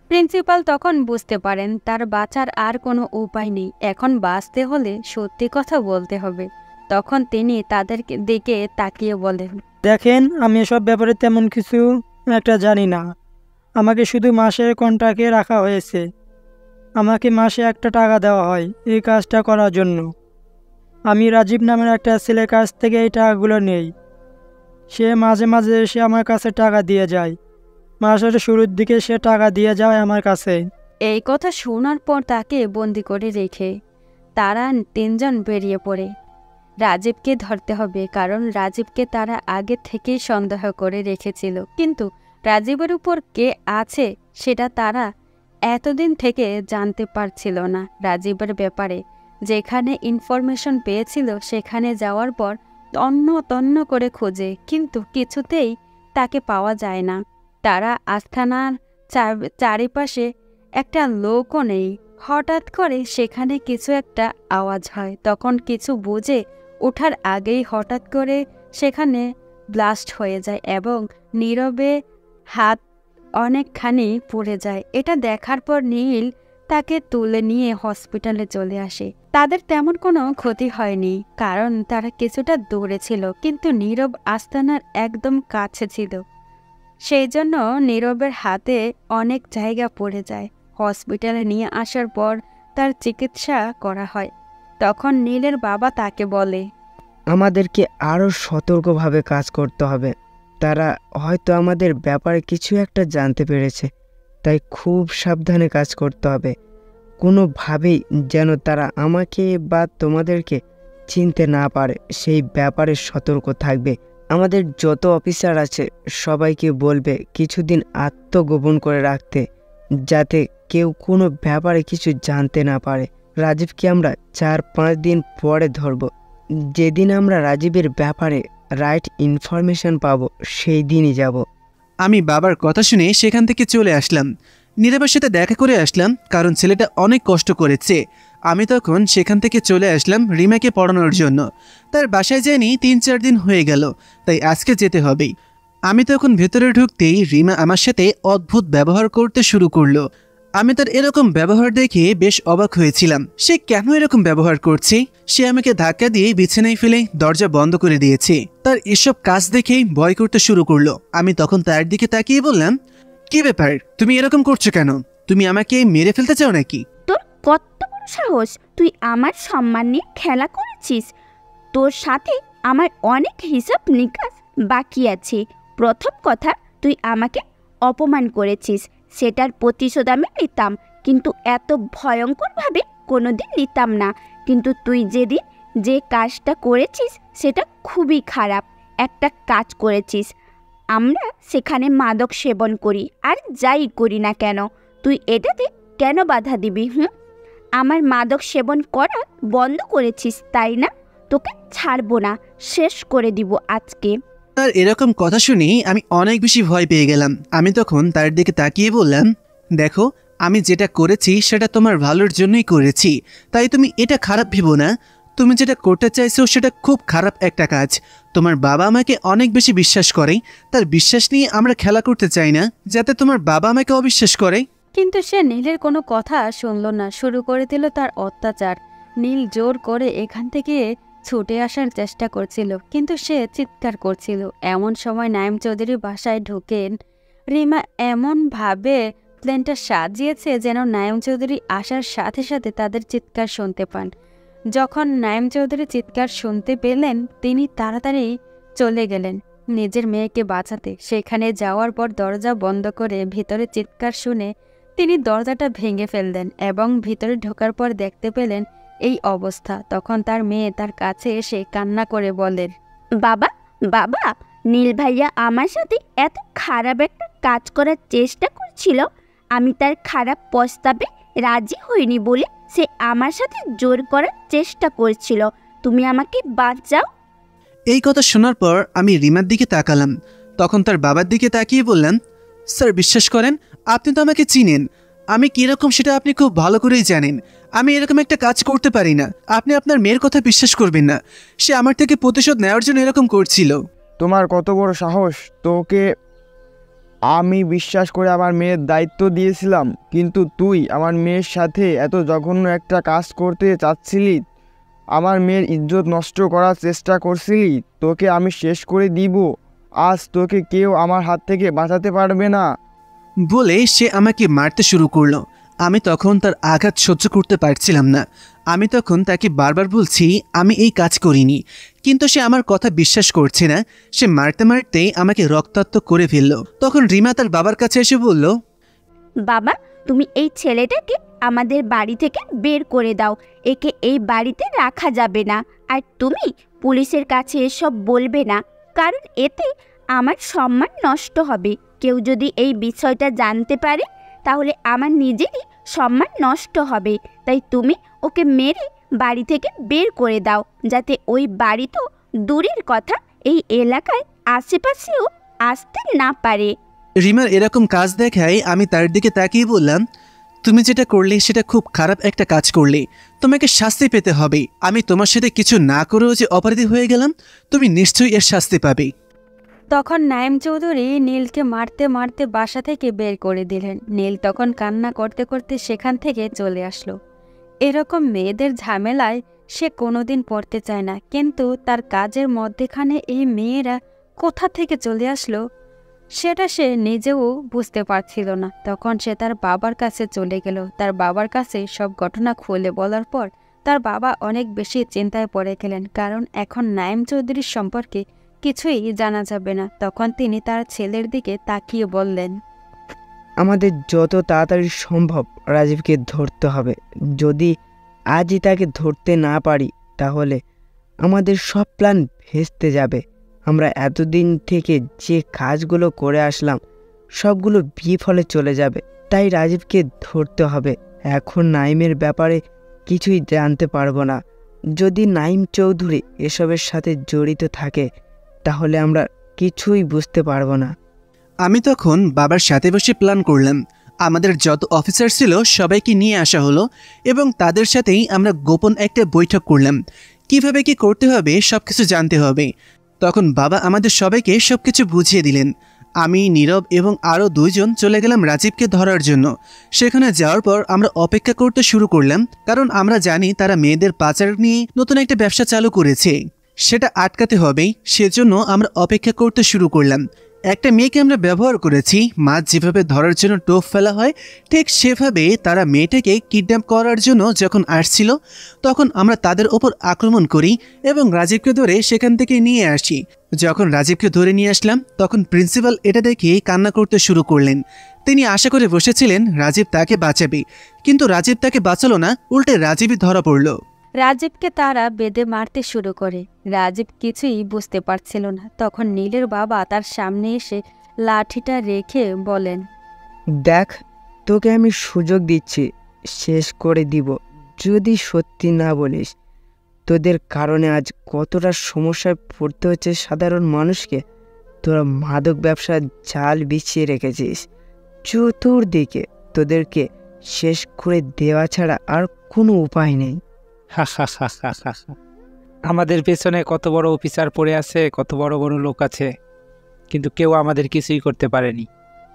Speaker 3: প্রিন্সিপাল তখন বুঝতে পারেন তার বাঁচার আর কোনো উপায় নেই। এখন বাঁচতে হলে সত্যি কথা বলতে হবে। তখন তিনি তাদের দিকে তাকিয়ে বলেন,
Speaker 14: দেখেন, আমি এসব ব্যাপারে তেমন কিছু একটা জানি না। আমাকে শুধু মাসের কন্ট্রাক্টে রাখা হয়েছে। আমাকে মাসে একটা টাকা দেওয়া হয় এই কাজটা করার জন্য। আমি রাজীব নামের একটা ছেলের কাছ থেকে এই টাকাগুলো নেই। সে মাঝে মাঝে এসে আমার কাছে টাকা দিয়ে যায়। মাসের শুরুর দিকে সে টাকা দিয়ে যায় আমার কাছে।
Speaker 3: এই কথা শোনার পর তাকে বন্দি করে রেখে তারা তিনজন বেরিয়ে পড়ে। রাজীবকে ধরতে হবে, কারণ রাজীবকে তারা আগে থেকেই সন্দেহ করে রেখেছিল। কিন্তু রাজীবের উপর কে আছে সেটা তারা এতদিন থেকে জানতে পারছিল না। রাজীবের ব্যাপারে যেখানে ইনফরমেশন পেয়েছিল সেখানে যাওয়ার পর তন্ন করে খোঁজে, কিন্তু কিছুতেই তাকে পাওয়া যায় না। তারা আস্থানার চারিপাশে একটা লোকও নেই। হঠাৎ করে সেখানে কিছু একটা আওয়াজ হয়। তখন কিছু বুঝে ওঠার আগেই হঠাৎ করে সেখানে ব্লাস্ট হয়ে যায় এবং নীরবে হাত অনেকখানি পড়ে যায়। এটা দেখার পর নীল তাকে তুলে নিয়ে হসপিটালে চলে আসে। তাদের তেমন কোনো ক্ষতি হয়নি, কারণ তারা কিছুটা দূরে ছিল, কিন্তু নীরব আস্তানার একদম কাছে ছিল। সেই জন্য নীরবের হাতে অনেক জায়গা পড়ে যায়। হসপিটালে নিয়ে আসার পর তার চিকিৎসা করা হয়। তখন নীলের বাবা তাকে বলে,
Speaker 9: আমাদেরকে আরও সতর্কভাবে কাজ করতে হবে। তারা হয়তো আমাদের ব্যাপারে কিছু একটা জানতে পেরেছে, তাই খুব সাবধানে কাজ করতে হবে। কোনোভাবেই যেন তারা আমাকে বা তোমাদেরকে চিনতে না পারে, সেই ব্যাপারে সতর্ক থাকবে। আমাদের যত অফিসার আছে সবাইকে বলবে কিছুদিন আত্মগোপন করে রাখতে, যাতে কেউ কোনো ব্যাপারে কিছু জানতে না পারে। রাজীবকে আমরা 4-5 দিন পরে ধরব। যেদিন আমরা রাজীবের ব্যাপারে রাইট ইনফরমেশন পাবো সেই দিনই যাব।
Speaker 1: আমি বাবার কথা শুনে সেখান থেকে চলে আসলাম। নীরবের সাথে দেখা করে আসলাম, কারণ ছেলেটা অনেক কষ্ট করেছে। আমি তখন সেখান থেকে চলে আসলাম রিমাকে পড়ানোর জন্য। তার বাসায় যায়নি 3-4 দিন হয়ে গেল, তাই আজকে যেতে হবেই। আমি তখন ভেতরে ঢুকতেই রিমা আমার সাথে অদ্ভুত ব্যবহার করতে শুরু করলো। আমি তার এরকম ব্যবহার দেখে বেশ অবাক হয়েছিলাম। সে কেন এরকম ব্যবহার করছে? সে আমাকে ধাক্কা দিয়ে বিছানায় ফেলে দরজা বন্ধ করে দিয়েছে। তার এসব কাজ দেখেই ভয় করতে শুরু করলো। আমি তখন তার দিকে তাকিয়ে বললাম, কি ব্যাপার, তুমি এরকম করছো কেন? তুমি আমাকে মেরে ফেলতে চাও নাকি?
Speaker 2: তোর কত বড় সাহস! তুই আমার সম্মান নিয়ে খেলা করেছিস। তোর সাথে আমার অনেক হিসাব নিকাশ বাকি আছে। প্রথম কথা, তুই আমাকে অপমান করেছিস, সেটার প্রতিশোধ আমি নিতাম, কিন্তু এত ভয়ঙ্করভাবে কোনোদিন নিতাম না। কিন্তু তুই যেদিন যে কাজটা করেছিস সেটা খুবই খারাপ একটা কাজ করেছিস। আমরা সেখানে মাদক সেবন করি, আর যাই করি না কেন তুই এটাতে কেন বাধা দিবি? আমার মাদক সেবন করা বন্ধ করেছিস তাই না? তোকে ছাড়বো না, শেষ করে দিব আজকে।
Speaker 1: তার এরকম কথা শুনে আমি অনেক বেশি ভয় পেয়ে গেলাম। আমি তখন তার দিকে তাকিয়ে বললাম, দেখো, আমি যেটা করেছি সেটা তোমার ভালোর জন্যই করেছি, তাই তুমি এটা খারাপ ভেবো না। তুমি যেটা করতে চাইছো সেটা খুব খারাপ একটা কাজ। তোমার বাবা আমাকে অনেক বেশি বিশ্বাস করে, তার বিশ্বাস নিয়ে আমরা খেলা করতে চাই না যাতে তোমার বাবা আমাকে অবিশ্বাস করে।
Speaker 3: কিন্তু সে নীলের কোনো কথা শুনল না, শুরু করে দিল তার অত্যাচার। নীল জোর করে এখান থেকে ছুটে আসার চেষ্টা করছিল, কিন্তু সে চিৎকার করছিল। এমন সময় নাইম চৌধুরী বাসায় ঢুকেন। রিমা এমনভাবে প্ল্যানটা সাজিয়েছে যেন নাইম চৌধুরী আসার সাথে সাথে তাদের চিৎকার শুনতে পান। যখন নাইম চৌধুরী চিৎকার শুনতে পেলেন, তিনি তাড়াতাড়ি চলে গেলেন নিজের মেয়েকে বাঁচাতে। সেখানে যাওয়ার পর দরজা বন্ধ করে ভিতরে চিৎকার শুনে তিনি দরজাটা ভেঙে ফেললেন এবং ভিতরে ঢোকার পর দেখতে পেলেন এই অবস্থা। তখন তার মেয়ে তার কাছে এসে কান্না করে বলেন,
Speaker 2: বাবা, বাবা, নীল ভাইয়া আমার সাথে এত খারাপ একটা কাজ করার চেষ্টা করছিল। আমি তার খারাপ প্রস্তাবে রাজি হইনি বলে সে আমার সাথে জোর করার চেষ্টা করছিল। তুমি আমাকে বাঁচাও।
Speaker 1: এই কথা শোনার পর আমি রিমার দিকে তাকালাম। তখন তার বাবার দিকে তাকিয়ে বললাম, স্যার, বিশ্বাস করেন, আপনি তো আমাকে চিনেন। আমি কীরকম সেটা আপনি খুব ভালো করেই জানেন। আমি এরকম একটা কাজ করতে পারি না। আপনি আপনার মেয়ের কথা বিশ্বাস করবেন না। সে আমার থেকে প্রতিশোধ নেওয়ার জন্য এরকম করছিল।
Speaker 10: তোমার কত বড় সাহস! তোকে আমি বিশ্বাস করে আমার মেয়ের দায়িত্ব দিয়েছিলাম, কিন্তু তুই আমার মেয়ের সাথে এত জঘন্য একটা কাজ করতে চাচ্ছিলি। আমার মেয়ের ইজ্জত নষ্ট করার চেষ্টা করছিলি। তোকে আমি শেষ করে দিব। আজ তোকে কেউ আমার হাত থেকে বাঁচাতে পারবে না।
Speaker 1: বলে সে আমাকে মারতে শুরু করলো। আমি তখন তার আঘাত সহ্য করতে পারছিলাম না। আমি তখন তাকে বারবার বলছি আমি এই কাজ করিনি, কিন্তু সে আমার কথা বিশ্বাস করছে না। সে মারতে মারতেই আমাকে রক্তাক্ত করে ফেললো। তখন রিমা তার বাবার কাছে এসে বলল,
Speaker 2: বাবা, তুমি এই ছেলেটাকে আমাদের বাড়ি থেকে বের করে দাও। একে এই বাড়িতে রাখা যাবে না। আর তুমি পুলিশের কাছে এসব বলবে না, কারণ এতে আমার সম্মান নষ্ট হবে। কেউ যদি এই বিষয়টা জানতে পারে তাহলে আমার নিজেরই সম্মান নষ্ট হবে। তাই তুমি ওকে মেরে বাড়ি থেকে বের করে দাও, যাতে ওই বাড়ি তো দূরের কথা, এই এলাকায় আশেপাশেও আসতে না পারে।
Speaker 1: রিমার এরকম কাজ দেখায় আমি তার দিকে তাকিয়ে বললাম, তুমি যেটা করলে সেটা খুব খারাপ একটা কাজ করলে। তোমাকে শাস্তি পেতে হবে। আমি তোমার সাথে কিছু না করেও যে অপরাধী হয়ে গেলাম, তুমি নিশ্চয়ই এর শাস্তি পাবে।
Speaker 3: তখন নাইম চৌধুরী নীলকে মারতে মারতে বাসা থেকে বের করে দিলেন। নীল তখন কান্না করতে করতে সেখান থেকে চলে আসলো। এরকম মেয়েদের ঝামেলায় সে কোনোদিন পড়তে চায় না, কিন্তু তার কাজের মধ্যেখানে এই মেয়েরা কোথা থেকে চলে আসলো সেটা সে নিজেও বুঝতে পারছিল না। তখন সে তার বাবার কাছে চলে গেল। তার বাবার কাছে সব ঘটনা খুলে বলার পর তার বাবা অনেক বেশি চিন্তায় পড়ে গেলেন, কারণ এখন নাইম চৌধুরীর সম্পর্কে কিছুই জানা যাবে না। তখন তিনি তার ছেলের দিকে তাকিয়ে বললেন,
Speaker 9: আমাদের যত তাড়াতাড়ি সম্ভব রাজীবকে ধরতে হবে। যদি আজই তাকে ধরতে না পারি তাহলে আমাদের সব প্ল্যান ভেস্তে যাবে। আমরা এতদিন থেকে যে কাজগুলো করে আসলাম সবগুলো বিফলে চলে যাবে। তাই রাজীবকে ধরতে হবে। এখন নাইমের ব্যাপারে কিছুই জানতে পারবো না। যদি নাইম চৌধুরী এসবের সাথে জড়িত থাকে তাহলে আমরা কিছুই বুঝতে পারবো না।
Speaker 1: আমি তখন বাবার সাথে বসে প্ল্যান করলাম। আমাদের যত অফিসার ছিল সবাইকে নিয়ে আসা হলো এবং তাদের সাথেই আমরা গোপন একটা বৈঠক করলাম। কিভাবে কি করতে হবে সব কিছু জানতে হবে। তখন বাবা আমাদের সবাইকে সব কিছু বুঝিয়ে দিলেন। আমি, নীরব এবং আরও 2 জন চলে গেলাম রাজীবকে ধরার জন্য। সেখানে যাওয়ার পর আমরা অপেক্ষা করতে শুরু করলাম, কারণ আমরা জানি তারা মেয়েদের পাচার নিয়ে নতুন একটা ব্যবসা চালু করেছে। সেটা আটকাতে হবে, সেজন্য আমরা অপেক্ষা করতে শুরু করলাম। একটা মেয়েকে আমরা ব্যবহার করেছি, মাছ যেভাবে ধরার জন্য টোপ ফেলা হয় ঠিক সেভাবে তারা মেয়েটাকে কিডন্যাপ করার জন্য যখন আসছিল তখন আমরা তাদের ওপর আক্রমণ করি এবং রাজীবকে ধরে সেখান থেকে নিয়ে আসি। যখন রাজীবকে ধরে নিয়ে আসলাম তখন প্রিন্সিপাল এটা দেখে কান্না করতে শুরু করলেন। তিনি আশা করে বসেছিলেন রাজীব তাকে বাঁচাবে, কিন্তু রাজীব তাকে বাঁচালো না, উল্টে রাজীবই ধরা পড়ল।
Speaker 3: রাজীবকে তারা বেঁধে মারতে শুরু করে। রাজীব কিছুই বুঝতে পারছিল না। তখন নীলের বাবা তার সামনে এসে লাঠিটা রেখে বলেন,
Speaker 9: দেখ, তোকে আমি সুযোগ দিচ্ছি, শেষ করে দিব যদি সত্যি না বলিস। তোদের কারণে আজ কতটা সমস্যায় পড়তে হচ্ছে সাধারণ মানুষকে। তোরা মাদক ব্যবসার জাল বিছিয়ে রেখেছিস চতুর্দিকে, তোদেরকে শেষ করে দেওয়া ছাড়া আর কোনো উপায় নেই।
Speaker 11: হা হা হা হা হা হা। আমাদের পেছনে কত বড় অফিসার পড়ে আছে, কত বড় বড় লোক আছে, কিন্তু কেউ আমাদের কিছুই করতে পারেনি।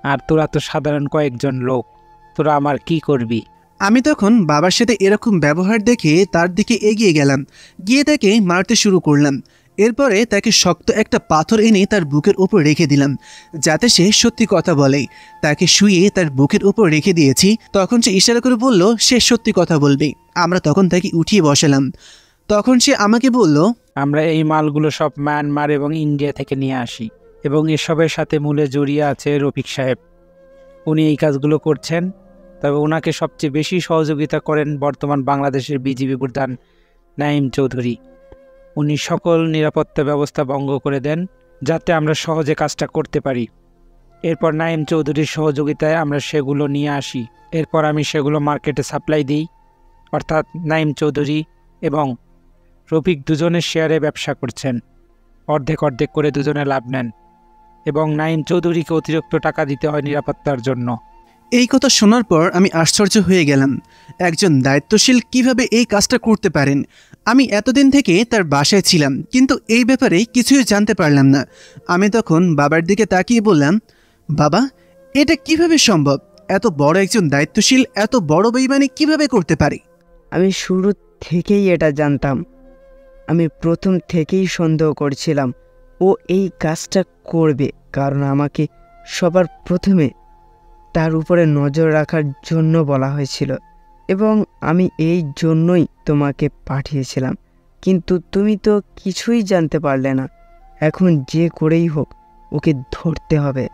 Speaker 11: আর তোরা তো সাধারণ কয়েকজন লোক, তোরা আমার কি করবি?
Speaker 1: আমি তখন বাবার সাথে এরকম ব্যবহার দেখে তার দিকে এগিয়ে গেলাম, গিয়ে তাকে মারতে শুরু করলাম। এরপরে তাকে শক্ত একটা পাথর এনে তার বুকের উপর রেখে দিলাম যাতে সে সত্যি কথা বলে। তাকে শুয়ে তার বুকের উপর রেখে দিয়েছি, তখন সে ইশারা করে বলল সে সত্যি কথা বলবে। আমরা তখন তাকে উঠিয়ে বসালাম। তখন সে আমাকে বলল,
Speaker 11: আমরা এই মালগুলো সব মায়ানমার এবং ইন্ডিয়া থেকে নিয়ে আসি এবং এসবের সাথে মূলে জড়িয়ে আছে রফিক সাহেব। উনি এই কাজগুলো করছেন, তবে ওনাকে সবচেয়ে বেশি সহযোগিতা করেন বর্তমান বাংলাদেশের বিজিবি প্রধান নাঈম চৌধুরী। উনি সকল নিরাপত্তা ব্যবস্থা ভঙ্গ করে দেন যাতে আমরা সহজে কাজটা করতে পারি। এরপর নাঈম চৌধুরীর সহযোগিতায় আমরা সেগুলো নিয়ে আসি। এরপর আমি সেগুলো মার্কেটে সাপ্লাই দিই, অর্থাৎ নাঈম চৌধুরী এবং রফিক দুজনের শেয়ারে ব্যবসা করছেন, অর্ধেক অর্ধেক করে দুজনে লাভ নেন এবং নাঈম চৌধুরীকে অতিরিক্ত টাকা দিতে হয় নিরাপত্তার জন্য।
Speaker 1: এই কথা শোনার পর আমি আশ্চর্য হয়ে গেলাম, একজন দায়িত্বশীল কিভাবে এই কাজটা করতে পারেন। আমি এতদিন থেকে তার বাসায় ছিলাম, কিন্তু এই ব্যাপারে কিছুই জানতে পারলাম না। আমি তখন বাবার দিকে তাকিয়ে বললাম, বাবা, এটা কিভাবে সম্ভব? এত বড় একজন দায়িত্বশীল এত বড় বেইমানি কিভাবে করতে পারে?
Speaker 9: আমি শুরু থেকেই এটা জানতাম। আমি প্রথম থেকেই সন্দেহ করছিলাম ও এই কাজটা করবে, কারণ আমাকে সবার প্রথমে তার উপরে নজর রাখার জন্য বলা হয়েছিল এবং আমি এই জন্যই তোমাকে পাঠিয়েছিলাম। কিন্তু তুমি তো কিছুই জানতে পারলে না। এখন যে করেই হোক ওকে ধরতে হবে।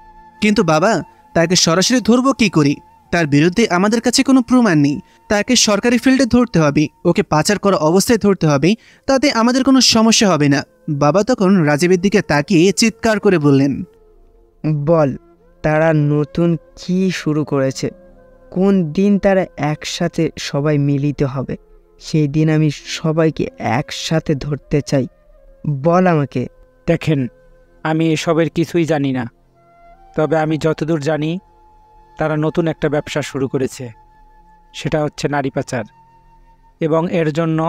Speaker 1: কিন্তু বাবা, তাকে সরাসরি ধরবো কি করি? তার বিরুদ্ধে আমাদের কাছে কোনো প্রমাণ নেই। তাকে সরকারি ফিল্ডে ধরতে হবে, ওকে পাচার করা অবস্থায় ধরতে হবে, তাতে আমাদের কোনো সমস্যা হবে না। বাবা তখন রাজীবের দিকে তাকিয়ে চিৎকার করে বললেন,
Speaker 9: বল, তারা নতুন কি শুরু করেছে? কোন দিন তারা একসাথে সবাই মিলিত হবে? সেই দিন আমি সবাইকে একসাথে ধরতে চাই। বল আমাকে।
Speaker 11: দেখেন, আমি এসবের কিছুই জানি না, তবে আমি যতদূর জানি তারা নতুন একটা ব্যবসা শুরু করেছে, সেটা হচ্ছে নারী পাচার। এবং এর জন্য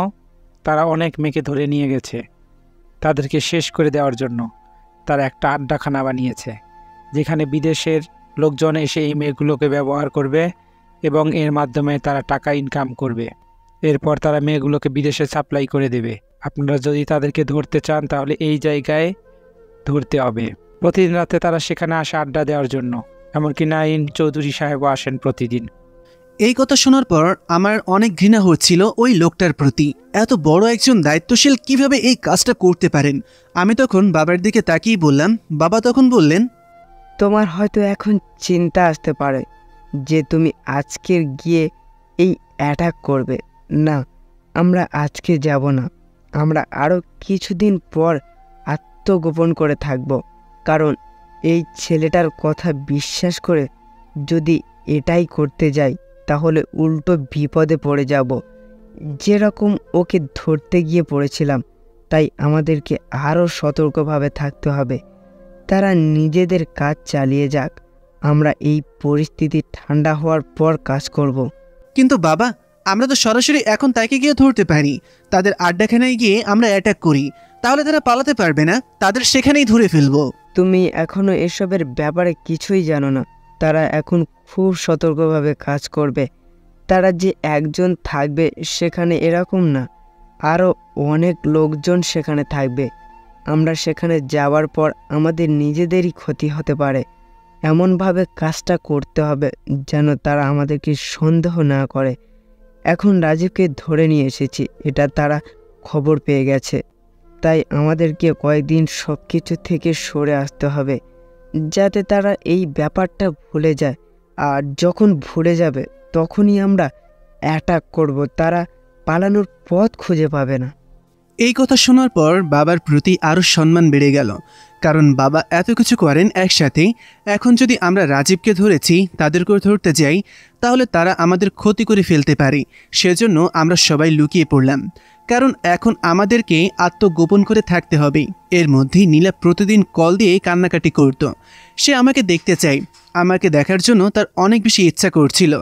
Speaker 11: তারা অনেক মেয়েকে ধরে নিয়ে গেছে। তাদেরকে শেষ করে দেওয়ার জন্য তারা একটা আড্ডাখানা বানিয়েছে, যেখানে বিদেশের লোকজন এসে এই মেয়েগুলোকে ব্যবহার করবে এবং এর মাধ্যমে তারা টাকা ইনকাম করবে। এরপর তারা মেয়েগুলোকে বিদেশে সাপ্লাই করে দেবে। আপনারা যদি তাদেরকে ধরতে চান তাহলে এই জায়গায় ধরতে হবে। প্রতিদিন রাতে তারা সেখানে আসে আড্ডা দেওয়ার জন্য, এমনকি নাঈম চৌধুরী সাহেবও আসেন প্রতিদিন।
Speaker 1: এই কথা শোনার পর আমার অনেক ঘৃণা হচ্ছিল ওই লোকটার প্রতি। এত বড় একজন দায়িত্বশীল কিভাবে এই কাজটা করতে পারেন? আমি তখন বাবার দিকে তাকিয়ে বললাম। বাবা তখন বললেন,
Speaker 9: তোমার হয়তো এখন চিন্তা আসতে পারে যে তুমি আজকে গিয়ে এই অ্যাটাক করবে। না, আমরা আজকে যাব না। আমরা আরও কিছুদিন পর আত্মগোপন করে থাকব, কারণ এই ছেলেটার কথা বিশ্বাস করে যদি এটাই করতে যাই তাহলে উল্টো বিপদে পড়ে যাব। যেরকম ওকে ধরতে গিয়ে পড়েছিলাম, তাই আমাদেরকে আরও সতর্কভাবে থাকতে হবে। তারা নিজেদের কাজ চালিয়ে যাক, আমরা এই পরিস্থিতি ঠান্ডা হওয়ার পর কাজ করব।
Speaker 1: কিন্তু বাবা, আমরা তো সরাসরি এখন তাকে গিয়ে ধরতে পারি। তাদের আড্ডাখানায় গিয়ে আমরা অ্যাটাক করি, তাহলে তারা পালাতে পারবে না, তাদের সেখানেই ধরে ফেলবো।
Speaker 9: তুমি এখনো এসবের ব্যাপারে কিছুই জানো না। তারা এখন খুব সতর্কভাবে কাজ করবে। তারা যে একজন থাকবে সেখানে এরকম না, আরও অনেক লোকজন সেখানে থাকবে। আমরা সেখানে যাওয়ার পর আমাদের নিজেদেরই ক্ষতি হতে পারে। এমনভাবে কাজটা করতে হবে যেন তারা আমাদেরকে সন্দেহ না করে। এখন রাজীবকে ধরে নিয়ে এসেছি, এটা তারা খবর পেয়ে গেছে, তাই আমাদেরকে কয়েকদিন সব কিছু থেকে সরে আসতে হবে যাতে তারা এই ব্যাপারটা ভুলে যায়। আর যখন ভুলে যাবে তখনই আমরা অ্যাটাক করব, তারা পালানোর পথ খুঁজে পাবে না।
Speaker 1: এই কথা শোনার পর বাবার প্রতি আরও সম্মান বেড়ে গেল, কারণ বাবা এত কিছু করেন একসাথে। এখন যদি আমরা রাজীবকে ধরেছি, তাদেরকেও ধরতে যাই, তাহলে তারা আমাদের ক্ষতি করে ফেলতে পারে। সেজন্য আমরা সবাই লুকিয়ে পড়লাম, কারণ এখন আমাদেরকে আত্মগোপন করে থাকতে হবে। এর মধ্যেই নীলা প্রতিদিন কল দিয়ে কান্নাকাটি করত। সে আমাকে দেখতে চায়, আমাকে দেখার জন্য তার অনেক বেশি ইচ্ছা করছিল।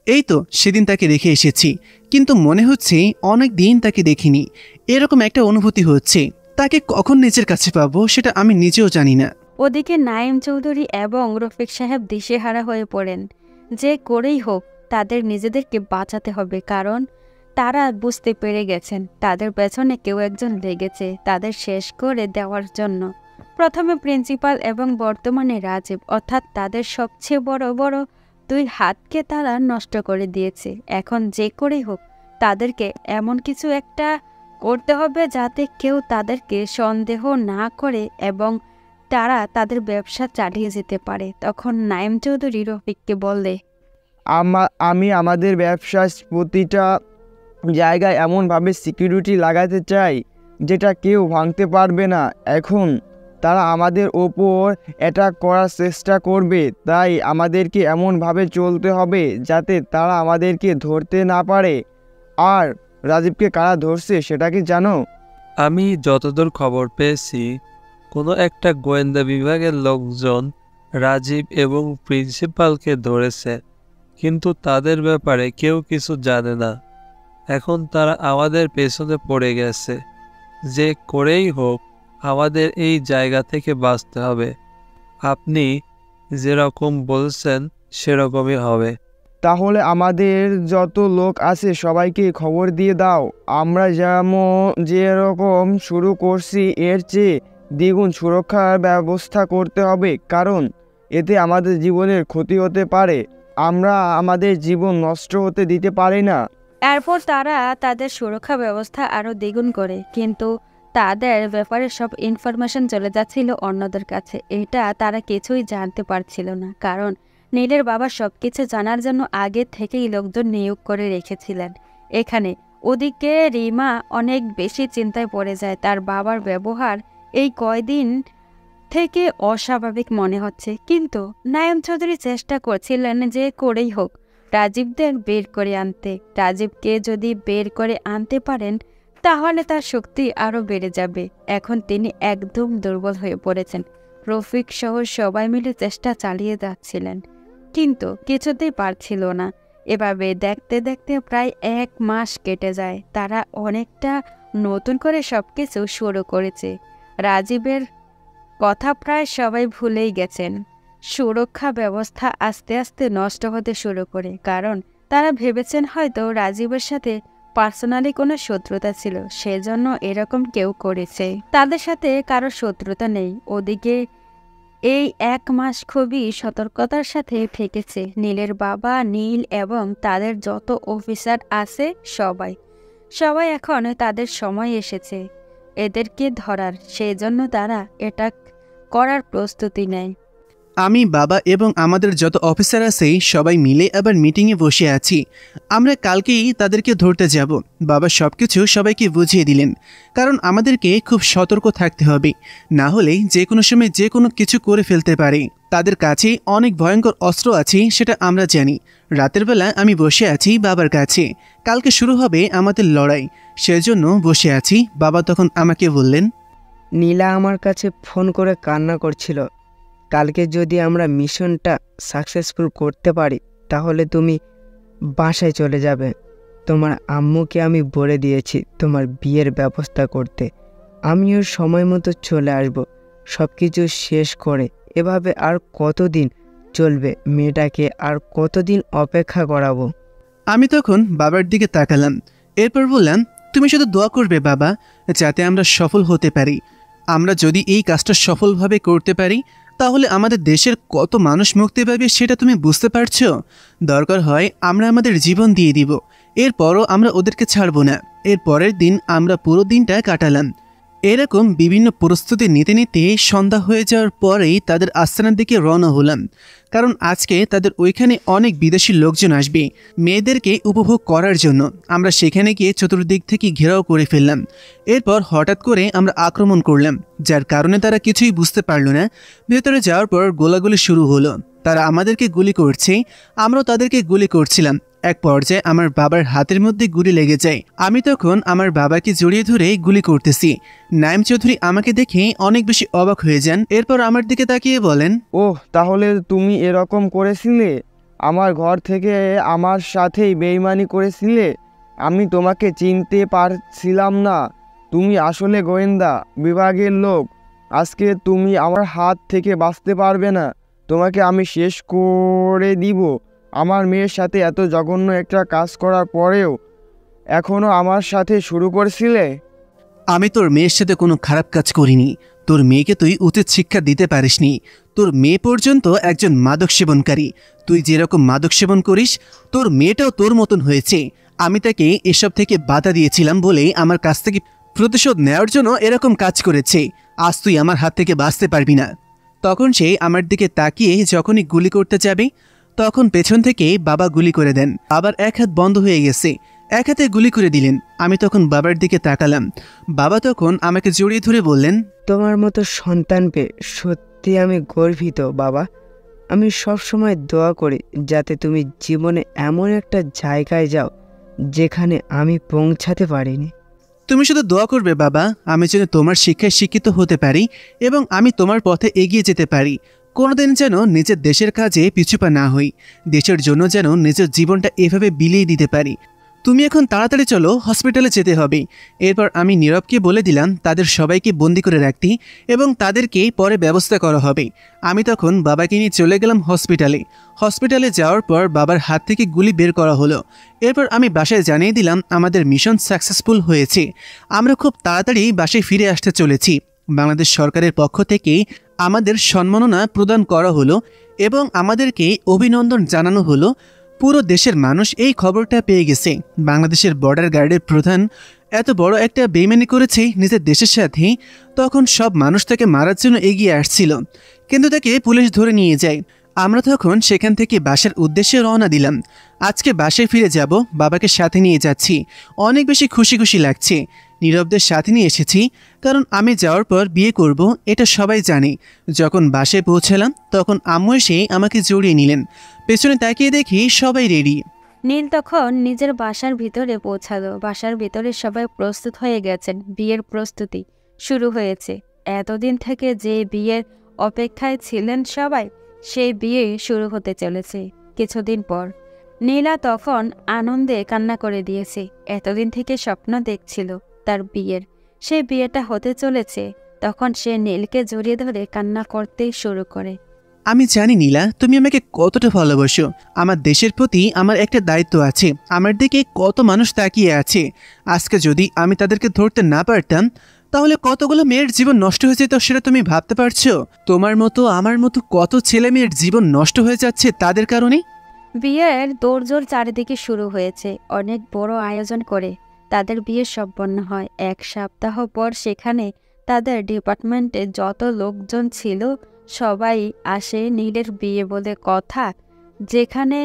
Speaker 1: এই তো সেদিন তাকে রেখে এসেছি, কিন্তু মনে হচ্ছে অনেক দিন তাকে দেখিনি। এরকম একটা অনুভূতি হচ্ছে, তাকে কখন নিজের কাছে পাবো সেটা আমি নিজেও জানি না।
Speaker 3: ওদিকে নাইম চৌধুরী এবং রফিক সাহেব দিশেহারা হয়ে পড়েন। যে করেই হোক তাদের নিজেদেরকে বাঁচাতে হবে, কারণ তারা বুঝতে পেরে গেছেন তাদের পেছনে কেউ একজন লেগেছে তাদের শেষ করে দেওয়ার জন্য। প্রথমে প্রিন্সিপাল এবং বর্তমানে রাজীব, অর্থাৎ তাদের সবচেয়ে বড় দুই হাতকে তারা নষ্ট করে দিয়েছে। এখন যে করেই হোক তাদেরকে এমন কিছু একটা করতে হবে যাতে কেউ তাদেরকে সন্দেহ না করে এবং তারা তাদের ব্যবসা চালিয়ে যেতে পারে। তখন নাইম চৌধুরী রফিককে বললে,
Speaker 10: আমি আমাদের ব্যবসার প্রতিটা জায়গায় এমনভাবে সিকিউরিটি লাগাতে চাই যেটা কেউ ভাঙতে পারবে না। এখন তারা আমাদের ওপর অ্যাটাক করার চেষ্টা করবে, তাই আমাদেরকে এমনভাবে চলতে হবে যাতে তারা আমাদেরকে ধরতে না পারে। আর রাজীবকে কারা ধরছে সেটা কি জানো?
Speaker 13: আমি যতদূর খবর পেয়েছি, কোনো একটা গোয়েন্দা বিভাগের লোকজন রাজীব এবং প্রিন্সিপালকে ধরেছে, কিন্তু তাদের ব্যাপারে কেউ কিছু জানে না। এখন তারা আমাদের পেছনে পড়ে গেছে। যে করেই হোক আমাদের এই জায়গা থেকে বাঁচতে হবে। আপনি যেরকম বলছেন সেরকমই হবে।
Speaker 10: তাহলে আমাদের যত লোক আছে সবাইকে খবর দিয়ে দাও। আমরা যেরকম শুরু করছি এর চেয়ে দ্বিগুণ সুরক্ষার ব্যবস্থা করতে হবে, কারণ এতে আমাদের জীবনের ক্ষতি হতে পারে। আমরা আমাদের জীবন নষ্ট হতে দিতে পারি না।
Speaker 3: এরপর তারা তাদের সুরক্ষা ব্যবস্থা আরও দ্বিগুণ করে, কিন্তু তাদের ব্যাপারে সব ইনফরমেশন চলে যাচ্ছিল অন্যদের কাছে। এটা তারা কিছুই জানতে পারছিল না, কারণ নীলের বাবা সবকিছু জানার জন্য আগে থেকেই লোকজন নিয়োগ করে রেখেছিলেন এখানে। ওদিকে রিমা অনেক বেশি চিন্তায় পড়ে যায়। তার বাবার ব্যবহার এই কয়দিন থেকে অস্বাভাবিক মনে হচ্ছে, কিন্তু নায়ম চৌধুরী চেষ্টা করছিলেন যে করেই হোক রাজীবদের বের করে আনতে। রাজীবকে যদি বের করে আনতে পারেন তাহলে তার শক্তি আরও বেড়ে যাবে। এখন তিনি একদম দুর্বল হয়ে পড়েছেন। রফিক সহ সবাই মিলে চেষ্টা চালিয়ে যাচ্ছিলেন, কিন্তু কিছুতেই পারছিল না। এভাবে দেখতে দেখতে প্রায় 1 মাস কেটে যায়। তারা অনেকটা নতুন করে সবকিছু শুরু করেছে। রাজীবের কথা প্রায় সবাই ভুলেই গেছেন। সুরক্ষা ব্যবস্থা আস্তে আস্তে নষ্ট হতে শুরু করে, কারণ তারা ভেবেছেন হয়তো রাজীবের সাথে পার্সোনালি কোনো শত্রুতা ছিল, সেজন্য এরকম কেউ করেছে। তাদের সাথে কারো শত্রুতা নেই। ওদিকে এই 1 মাস খুবই সতর্কতার সাথে থেকেছে নীলের বাবা, নীল এবং তাদের যত অফিসার আছে সবাই এখন তাদের সময় এসেছে এদেরকে ধরার, সেজন্য তারা এটা করার প্রস্তুতি নেয়।
Speaker 1: আমি, বাবা এবং আমাদের যত অফিসার আছে সবাই মিলে আবার মিটিংয়ে বসে আছি। আমরা কালকেই তাদেরকে ধরতে যাব। বাবা সবকিছু সবাইকে বুঝিয়ে দিলেন, কারণ আমাদেরকে খুব সতর্ক থাকতে হবে, না হলে যে কোনো সময় যে কোনো কিছু করে ফেলতে পারে। তাদের কাছে অনেক ভয়ঙ্কর অস্ত্র আছে সেটা আমরা জানি। রাতের বেলা আমি বসে আছি বাবার কাছে, কালকে শুরু হবে আমাদের লড়াই, সেজন্য বসে আছি। বাবা তখন আমাকে বললেন,
Speaker 9: নীলা আমার কাছে ফোন করে কান্না করছিল, কালকে যদি আমরা মিশনটা সাকসেসফুল করতে পারি তাহলে তুমি বাসায় চলে যাবে। তোমার আম্মুকে আমি বলে দিয়েছি তোমার বিয়ের ব্যবস্থা করতে। আমিও সময় মতো চলে আসব সব কিছু শেষ করে। এভাবে আর কতদিন চলবে? মেয়েটাকে আর কতদিন অপেক্ষা করাবো?
Speaker 1: আমি তখন বাবার দিকে তাকালাম, এরপর বললাম, তুমি শুধু দোয়া করবে বাবা, যাতে আমরা সফল হতে পারি। আমরা যদি এই কাজটা সফলভাবে করতে পারি তাহলে আমাদের দেশের কত মানুষ মুক্তি পাবে সেটা তুমি বুঝতে পারছো? দরকার হয় আমরা আমাদের জীবন দিয়ে দিব, এরপরও আমরা ওদেরকে ছাড়বো না। এর পরের দিন আমরা পুরো দিনটা কাটালাম। এরকম বিভিন্ন প্রস্তুতি নিতে নিতে সন্ধ্যা হয়ে যাওয়ার পরেই তাদের আস্তানার দিকে রওনা হলাম, কারণ আজকে তাদের ওইখানে অনেক বিদেশি লোকজন আসবে মেয়েদেরকে উপভোগ করার জন্য। আমরা সেখানে গিয়ে চতুর্দিক থেকে ঘেরাও করে ফেললাম। এরপর হঠাৎ করে আমরা আক্রমণ করলাম, যার কারণে তারা কিছুই বুঝতে পারল না। ভেতরে যাওয়ার পর গোলাগুলি শুরু হলো। তারা আমাদেরকে গুলি করছে, আমরাও তাদেরকে গুলি করছিলাম। এক পর্যায়ে আমার বাবার হাতের মধ্যে গুলি লেগে যায়। আমি তখন আমার বাবাকে জড়িয়ে ধরে গুলি করতেছি। নাইম চৌধুরী আমাকে দেখে অনেক বেশি অবাক হয়ে যান। এরপর আমার দিকে তাকিয়ে বলেন,
Speaker 10: ওহ, তাহলে তুমি এরকম করেছিলে? আমার ঘর থেকে আমার সাথেই বেইমানি করেছিলে? আমি তোমাকে চিনতে পারছিলাম না। তুমি আসলে গোয়েন্দা বিভাগের লোক। আজকে তুমি আমার হাত থেকে বাঁচতে পারবে না। তোমাকে আমি শেষ করে দিব। আমার মেয়ের সাথে এত জঘন্য একটা কাজ করার পরেও এখনো আমার সাথে শুরু করছিলে?
Speaker 1: আমি তোর মেয়ের সাথে কোনো খারাপ কাজ করিনি। তোর মেয়েকে তুই উচিত শিক্ষা দিতে পারিসনি। তোর মেয়ে পর্যন্ত একজন মাদক সেবনকারী। তুই যেরকম মাদক সেবন করিস তোর মেয়েটাও তোর মতন হয়েছে। আমি তাকে এসব থেকে বাধা দিয়েছিলাম বলে আমার কাছ থেকে প্রতিশোধ নেওয়ার জন্য এরকম কাজ করেছে। আজ তুই আমার হাত থেকে বাঁচতে পারবি না। তখন সে আমার দিকে তাকিয়ে যখনই গুলি করতে যাবে তখন পেছন থেকে বাবা গুলি করে দেন। বাবার এক হাত বন্ধ হয়ে গেছে, এক হাতে গুলি করে দিলেন। আমি তখন বাবার দিকে তাকালাম। বাবা তখন আমাকে জড়িয়ে ধরে বললেন,
Speaker 9: তোমার মতো সন্তান পেয়ে সত্যি আমি গর্বিত বাবা। আমি সব সময় দোয়া করি যাতে তুমি জীবনে এমন একটা জায়গায় যাও যেখানে আমি পৌঁছাতে পারিনি।
Speaker 1: তুমি শুধু দোয়া করবে বাবা, আমি যেন তোমার শিক্ষায় শিক্ষিত হতে পারি এবং আমি তোমার পথে এগিয়ে যেতে পারি। কোনোদিন যেন নিজের দেশের কাজে পিছুপা না হই, দেশের জন্য যেন নিজের জীবনটা এভাবে বিলিয়ে দিতে পারি। তুমি এখন তাড়াতাড়ি চলো, হসপিটালে যেতে হবে। এরপর আমি নীরবকে বলে দিলাম তাদের সবাইকে বন্দি করে রাখতে এবং তাদেরকে পরে ব্যবস্থা করা হবে। আমি তখন বাবাকে নিয়ে চলে গেলাম হসপিটালে। হসপিটালে যাওয়ার পর বাবার হাত থেকে গুলি বের করা হলো। এরপর আমি বাসায় জানিয়ে দিলাম আমাদের মিশন সাকসেসফুল হয়েছে। আমরা খুব তাড়াতাড়ি বাসায় ফিরে আসতে চলেছি। বাংলাদেশ সরকারের পক্ষ থেকে আমাদের সম্মাননা প্রদান করা হলো এবং আমাদেরকে অভিনন্দন জানানো হলো। পুরো দেশের মানুষ এই খবরটা পেয়ে গেছে বাংলাদেশের বর্ডার গার্ডের প্রধান এত বড় একটা বেইমানি করেছে নিজের দেশের সাথে। তখন সব মানুষ তাকে মারার জন্য এগিয়ে আসছিল, কিন্তু তাকে পুলিশ ধরে নিয়ে যায়। আমরা তখন সেখান থেকে বাসার উদ্দেশ্যে রওনা দিলাম। আজকে বাসায় ফিরে যাব, বাবাকে সাথে নিয়ে যাচ্ছি। অনেক বেশি খুশি খুশি লাগছে। নীরবদের সাথে নিয়ে এসেছি কারণ আমি যাওয়ার পর বিয়ে করব, এটা সবাই জানে। যখন বাসায় পৌঁছালাম তখন আম্মু এসে আমাকে জড়িয়ে নিলেন। পেছনে তাকিয়ে দেখি সবাই রেডি।
Speaker 3: নীল তখন নিজের বাসার ভিতরে পৌঁছালো। বাসার ভিতরে সবাই প্রস্তুত হয়ে গেছেন, বিয়ের প্রস্তুতি শুরু হয়েছে। এতদিন থেকে যে বিয়ের অপেক্ষায় ছিলেন সবাই, সেই বিয়ে শুরু হতে চলেছে কিছুদিন পর। নীলা তখন আনন্দে কান্না করে দিয়েছে। এতদিন থেকে স্বপ্ন দেখছিল তার বিয়ের, সেই বিয়েটা হতে চলেছে। তখন সে নীলকে জড়িয়ে ধরে কান্না করতেই শুরু করে।
Speaker 1: আমি জানি নীলা তুমি আমাকে কতটা ভালোবাসো। আমার দেশের প্রতি আমার একটা দায়িত্ব আছে। আমার দিকে কত মানুষ তাকিয়ে আছে। আজকে যদি আমি তাদেরকে ধরতে না পারতাম তাহলে কতগুলো মেয়ের জীবন নষ্ট হয়ে যেত, সেটা তুমি ভাবতে পারছো? তোমার মতো আমার মতো কত ছেলে মেয়ের জীবন নষ্ট হয়ে যাচ্ছে তাদের কারণে।
Speaker 3: বিয়ের দৌড়জোড় চারিদিকে শুরু হয়েছে। অনেক বড় আয়োজন করে তাদের বিয়ে সম্পন্ন হয়। এক সপ্তাহ পর সেখানে তাদের ডিপার্টমেন্টে যত লোকজন ছিল সবাই আসে। নীলের বিয়ে বলে কথা, যেখানে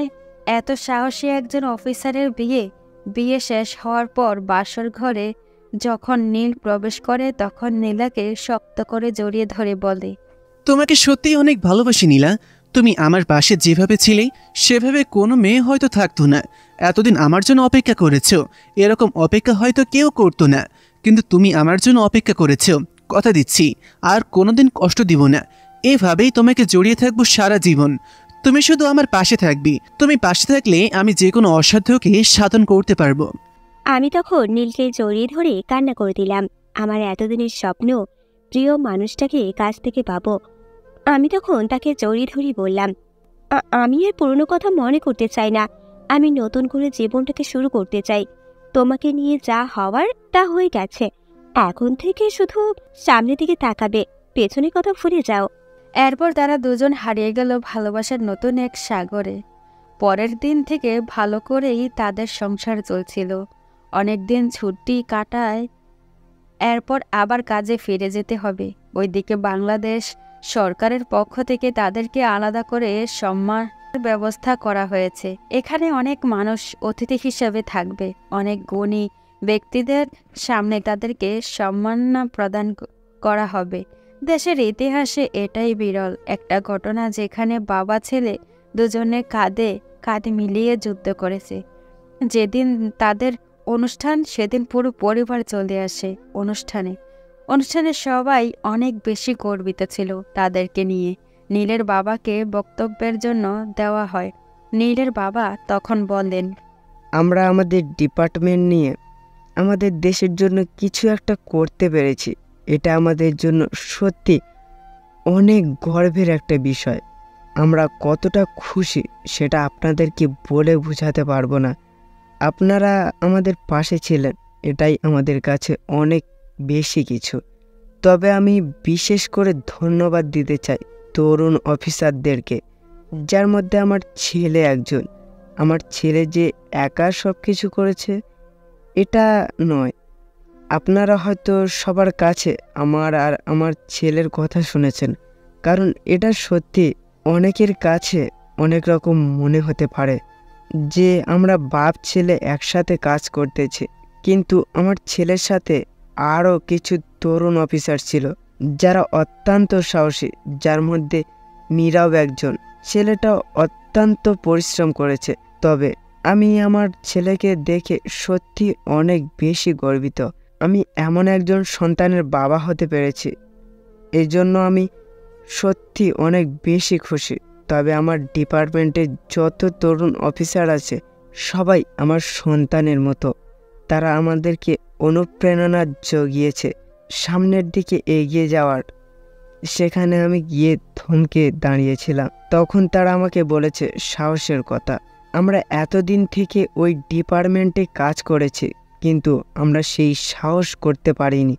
Speaker 3: এত সাহসী একজন অফিসারের বিয়ে। বিয়ে শেষ হওয়ার পর বাসর ঘরে যখন নীল প্রবেশ করে তখন নীলাকে শক্ত করে জড়িয়ে ধরে বলে,
Speaker 1: তোমাকে সত্যিই অনেক ভালোবাসি নীলা। তুমি আমার পাশে যেভাবে ছিলে সেভাবে কোনো মেয়ে হয়তো থাকতো না। এতদিন আমার জন্য অপেক্ষা করেছো, এরকম অপেক্ষা হয়তো কেউ করতো না, কিন্তু তুমি আমার জন্য অপেক্ষা করেছো। কথা দিচ্ছি আর কোনোদিন কষ্ট দিব না। এভাবেই তোমাকে জড়িয়ে থাকবো সারা জীবন। তুমি শুধু আমার পাশে থাকবি। তুমি পাশে থাকলে আমি যে কোনো অসাধ্যকে সাধন করতে পারবো।
Speaker 4: আমি তখন নীলকে জড়িয়ে ধরে কান্না করে দিলাম। আমার এতদিনের স্বপ্ন প্রিয় মানুষটাকে কাছ থেকে পাবো। আমি তখন তাকে জড়িয়ে ধরে বললাম, আমি আর পুরনো কথা মনে করতে চাই না। আমি নতুন করে জীবনটাকে শুরু করতে চাই। তোমাকে নিয়ে যা হওয়ার তা হয়ে গেছে। এখন থেকে শুধু সামনের দিকে তাকাবে, পেছনে কথা ভুলে যাও।
Speaker 3: এরপর তারা দুজন হারিয়ে গেল ভালোবাসার নতুন এক সাগরে। পরের দিন থেকে ভালো করেই তাদের সংসার চলছিল। অনেক দিন ছুটি কাটায়, এরপর আবার কাজে ফিরে যেতে হবে। ওইদিকে বাংলাদেশ সরকারের পক্ষ থেকে তাদেরকে আলাদা করে সম্মানের ব্যবস্থা করা হয়েছে। এখানে অনেক মানুষ অতিথি হিসেবে থাকবে। অনেক গুণী ব্যক্তিদের সামনে তাদেরকে সম্মাননা প্রদান করা হবে। দেশের ইতিহাসে এটাই বিরল একটা ঘটনা, যেখানে বাবা ছেলে দুজনে কাঁধে কাঁধ মিলিয়ে যুদ্ধ করেছে। যেদিন তাদের অনুষ্ঠান, সেদিন পুরো পরিবার চলে আসে অনুষ্ঠানে সবাই অনেক বেশি গর্বিত ছিল তাদেরকে নিয়ে। নীলের বাবাকে বক্তব্যের জন্য দেওয়া হয়। নীলের বাবা তখন বলেন,
Speaker 9: আমরা আমাদের ডিপার্টমেন্ট নিয়ে আমাদের দেশের জন্য কিছু একটা করতে পেরেছি। এটা আমাদের জন্য সত্যি অনেক গর্বের একটা বিষয়। আমরা কতটা খুশি সেটা আপনাদেরকে বলে বোঝাতে পারবো না। আপনারা আমাদের পাশে ছিলেন, এটাই আমাদের কাছে অনেক বেশি কিছু। তবে আমি বিশেষ করে ধন্যবাদ দিতে চাই তরুণ অফিসারদেরকে, যার মধ্যে আমার ছেলে একজন। আমার ছেলে যে একা সব কিছু করেছে এটা নয়। আপনারা হয়তো সবার কাছে আমার আর আমার ছেলের কথা শুনেছেন, কারণ এটা সত্যি অনেকের কাছে অনেক রকম মনে হতে পারে যে আমরা বাপ ছেলে একসাথে কাজ করতেছি, কিন্তু আমার ছেলের সাথে আরও কিছু তরুণ অফিসার ছিল যারা অত্যন্ত সাহসী, যার মধ্যে মীরাও একজন। ছেলেটা অত্যন্ত পরিশ্রম করেছে। তবে আমি আমার ছেলেকে দেখে সত্যি অনেক বেশি গর্বিত। আমি এমন একজন সন্তানের বাবা হতে পেরেছি, এই জন্য আমি সত্যি অনেক বেশি খুশি। তবে আমার ডিপার্টমেন্টে যত তরুণ অফিসার আছে সবাই আমার সন্তানের মতো। তারা আমাদেরকে অনুপ্রেরণা জুগিয়েছে সামনের দিকে এগিয়ে যাওয়ার। সেখানে আমি গিয়ে থমকে দাঁড়িয়েছিলাম। তখন তারা আমাকে বলেছে সাহসের কথা। আমরা এতদিন থেকে ওই ডিপার্টমেন্টে কাজ করেছি, কিন্তু আমরা সেই সাহস করতে পারিনি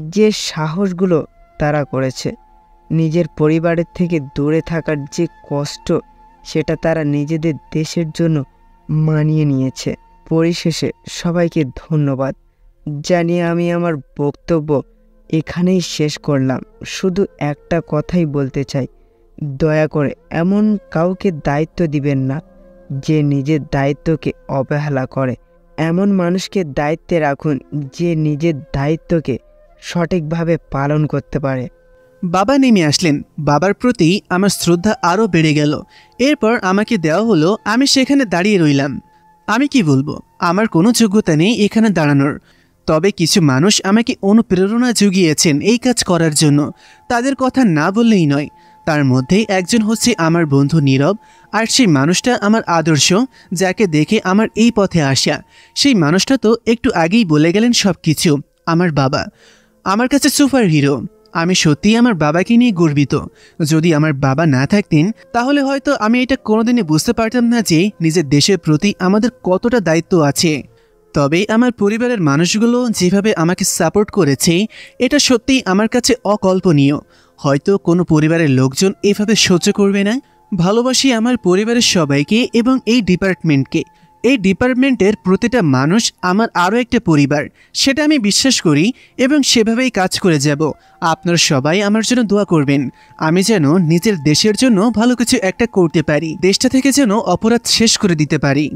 Speaker 9: যে সাহসগুলো তারা করেছে। নিজের পরিবারের থেকে দূরে থাকার যে কষ্ট, সেটা তারা নিজেদের দেশের জন্য মানিয়ে নিয়েছে। পরিশেষে সবাইকে ধন্যবাদ জানিয়ে আমি আমার বক্তব্য এখানেই শেষ করলাম। শুধু একটা কথাই বলতে চাই, দয়া করে এমন কাউকে দায়িত্ব দিবেন না যে নিজের দায়িত্বকে অবহেলা করে। এমন মানুষকে দায়িত্বে রাখুন যে নিজের দায়িত্বকে সঠিকভাবে পালন করতে পারে।
Speaker 1: বাবা নেমে আসলেন। বাবার প্রতি আমার শ্রদ্ধা আরও বেড়ে গেল। এরপর আমাকে দেওয়া হলো, আমি সেখানে দাঁড়িয়ে রইলাম। আমি কি বলবো, আমার কোনো যোগ্যতা নেই এখানে দাঁড়ানোর। তবে কিছু মানুষ আমাকে অনুপ্রেরণা জুগিয়েছেন এই কাজ করার জন্য, তাদের কথা না বললেই নয়। তার মধ্যেই একজন হচ্ছে আমার বন্ধু নীরব। আর সেই মানুষটা আমার আদর্শ, যাকে দেখে আমার এই পথে আসা। সেই মানুষটা তো একটু আগেই বলে গেলেন সব কিছু। আমার বাবা আমার কাছে সুপার হিরো। আমি সত্যিই আমার বাবাকে নিয়ে গর্বিত। যদি আমার বাবা না থাকতেন তাহলে হয়তো আমি এটা কোনোদিনই বুঝতে পারতাম না যে নিজের দেশের প্রতি আমাদের কতটা দায়িত্ব আছে। তবে আমার পরিবারের মানুষগুলো যেভাবে আমাকে সাপোর্ট করেছে, এটা সত্যিই আমার কাছে অকল্পনীয়। হয়তো কোনো পরিবারের লোকজন এভাবে সহ্য করবে না। ভালোবাসি আমার পরিবারের সবাইকে এবং এই ডিপার্টমেন্টকে। এই ডিপার্টমেন্টের প্রতিটা মানুষ আমার আরও একটা পরিবার, সেটা আমি বিশ্বাস করি এবং সেভাবেই কাজ করে যাব। আপনারা সবাই আমার জন্য দোয়া করবেন, আমি যেন নিজের দেশের জন্য ভালো কিছু একটা করতে পারি, দেশটা থেকে যেন অপরাধ শেষ করে দিতে পারি।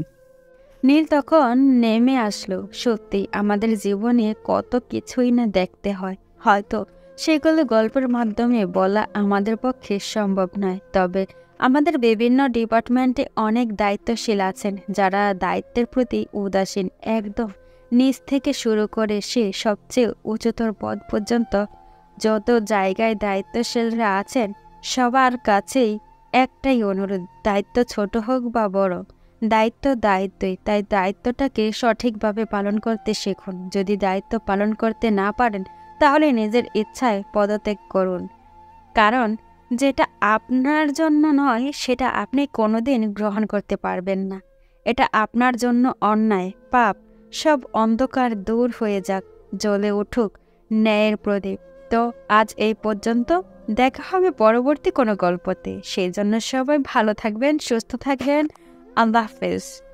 Speaker 3: নীল তখন নেমে আসলো। সত্যি আমাদের জীবনে কত কিছুই না দেখতে হয়, হয়তো সেগুলো গল্পের মাধ্যমে বলা আমাদের পক্ষে সম্ভব নয়। তবে আমাদের বিভিন্ন ডিপার্টমেন্টে অনেক দায়িত্বশীল আছেন যারা দায়িত্বের প্রতি উদাসীন। একদম নিচ থেকে শুরু করে সে সবচেয়ে উচ্চতর পদ পর্যন্ত যত জায়গায় দায়িত্বশীলরা আছেন, সবার কাছেই একটাই অনুরোধ, দায়িত্ব ছোট হোক বা বড়, দায়িত্বই। তাই দায়িত্বটাকে সঠিকভাবে পালন করতে শিখুন। যদি দায়িত্ব পালন করতে না পারেন তাহলে নিজের ইচ্ছায় পদত্যাগ করুন, কারণ যেটা আপনার জন্য নয় সেটা আপনি কোনোদিন গ্রহণ করতে পারবেন না। এটা আপনার জন্য অন্যায়, পাপ। সব অন্ধকার দূর হয়ে যাক, জ্বলে উঠুক
Speaker 6: ন্যায়ের প্রদীপ। তো আজ এই পর্যন্ত, দেখা হবে পরবর্তী কোনো গল্পতে। সেই জন্য সবাই ভালো থাকবেন, সুস্থ থাকবেন। আল্লাহ হাফেজ।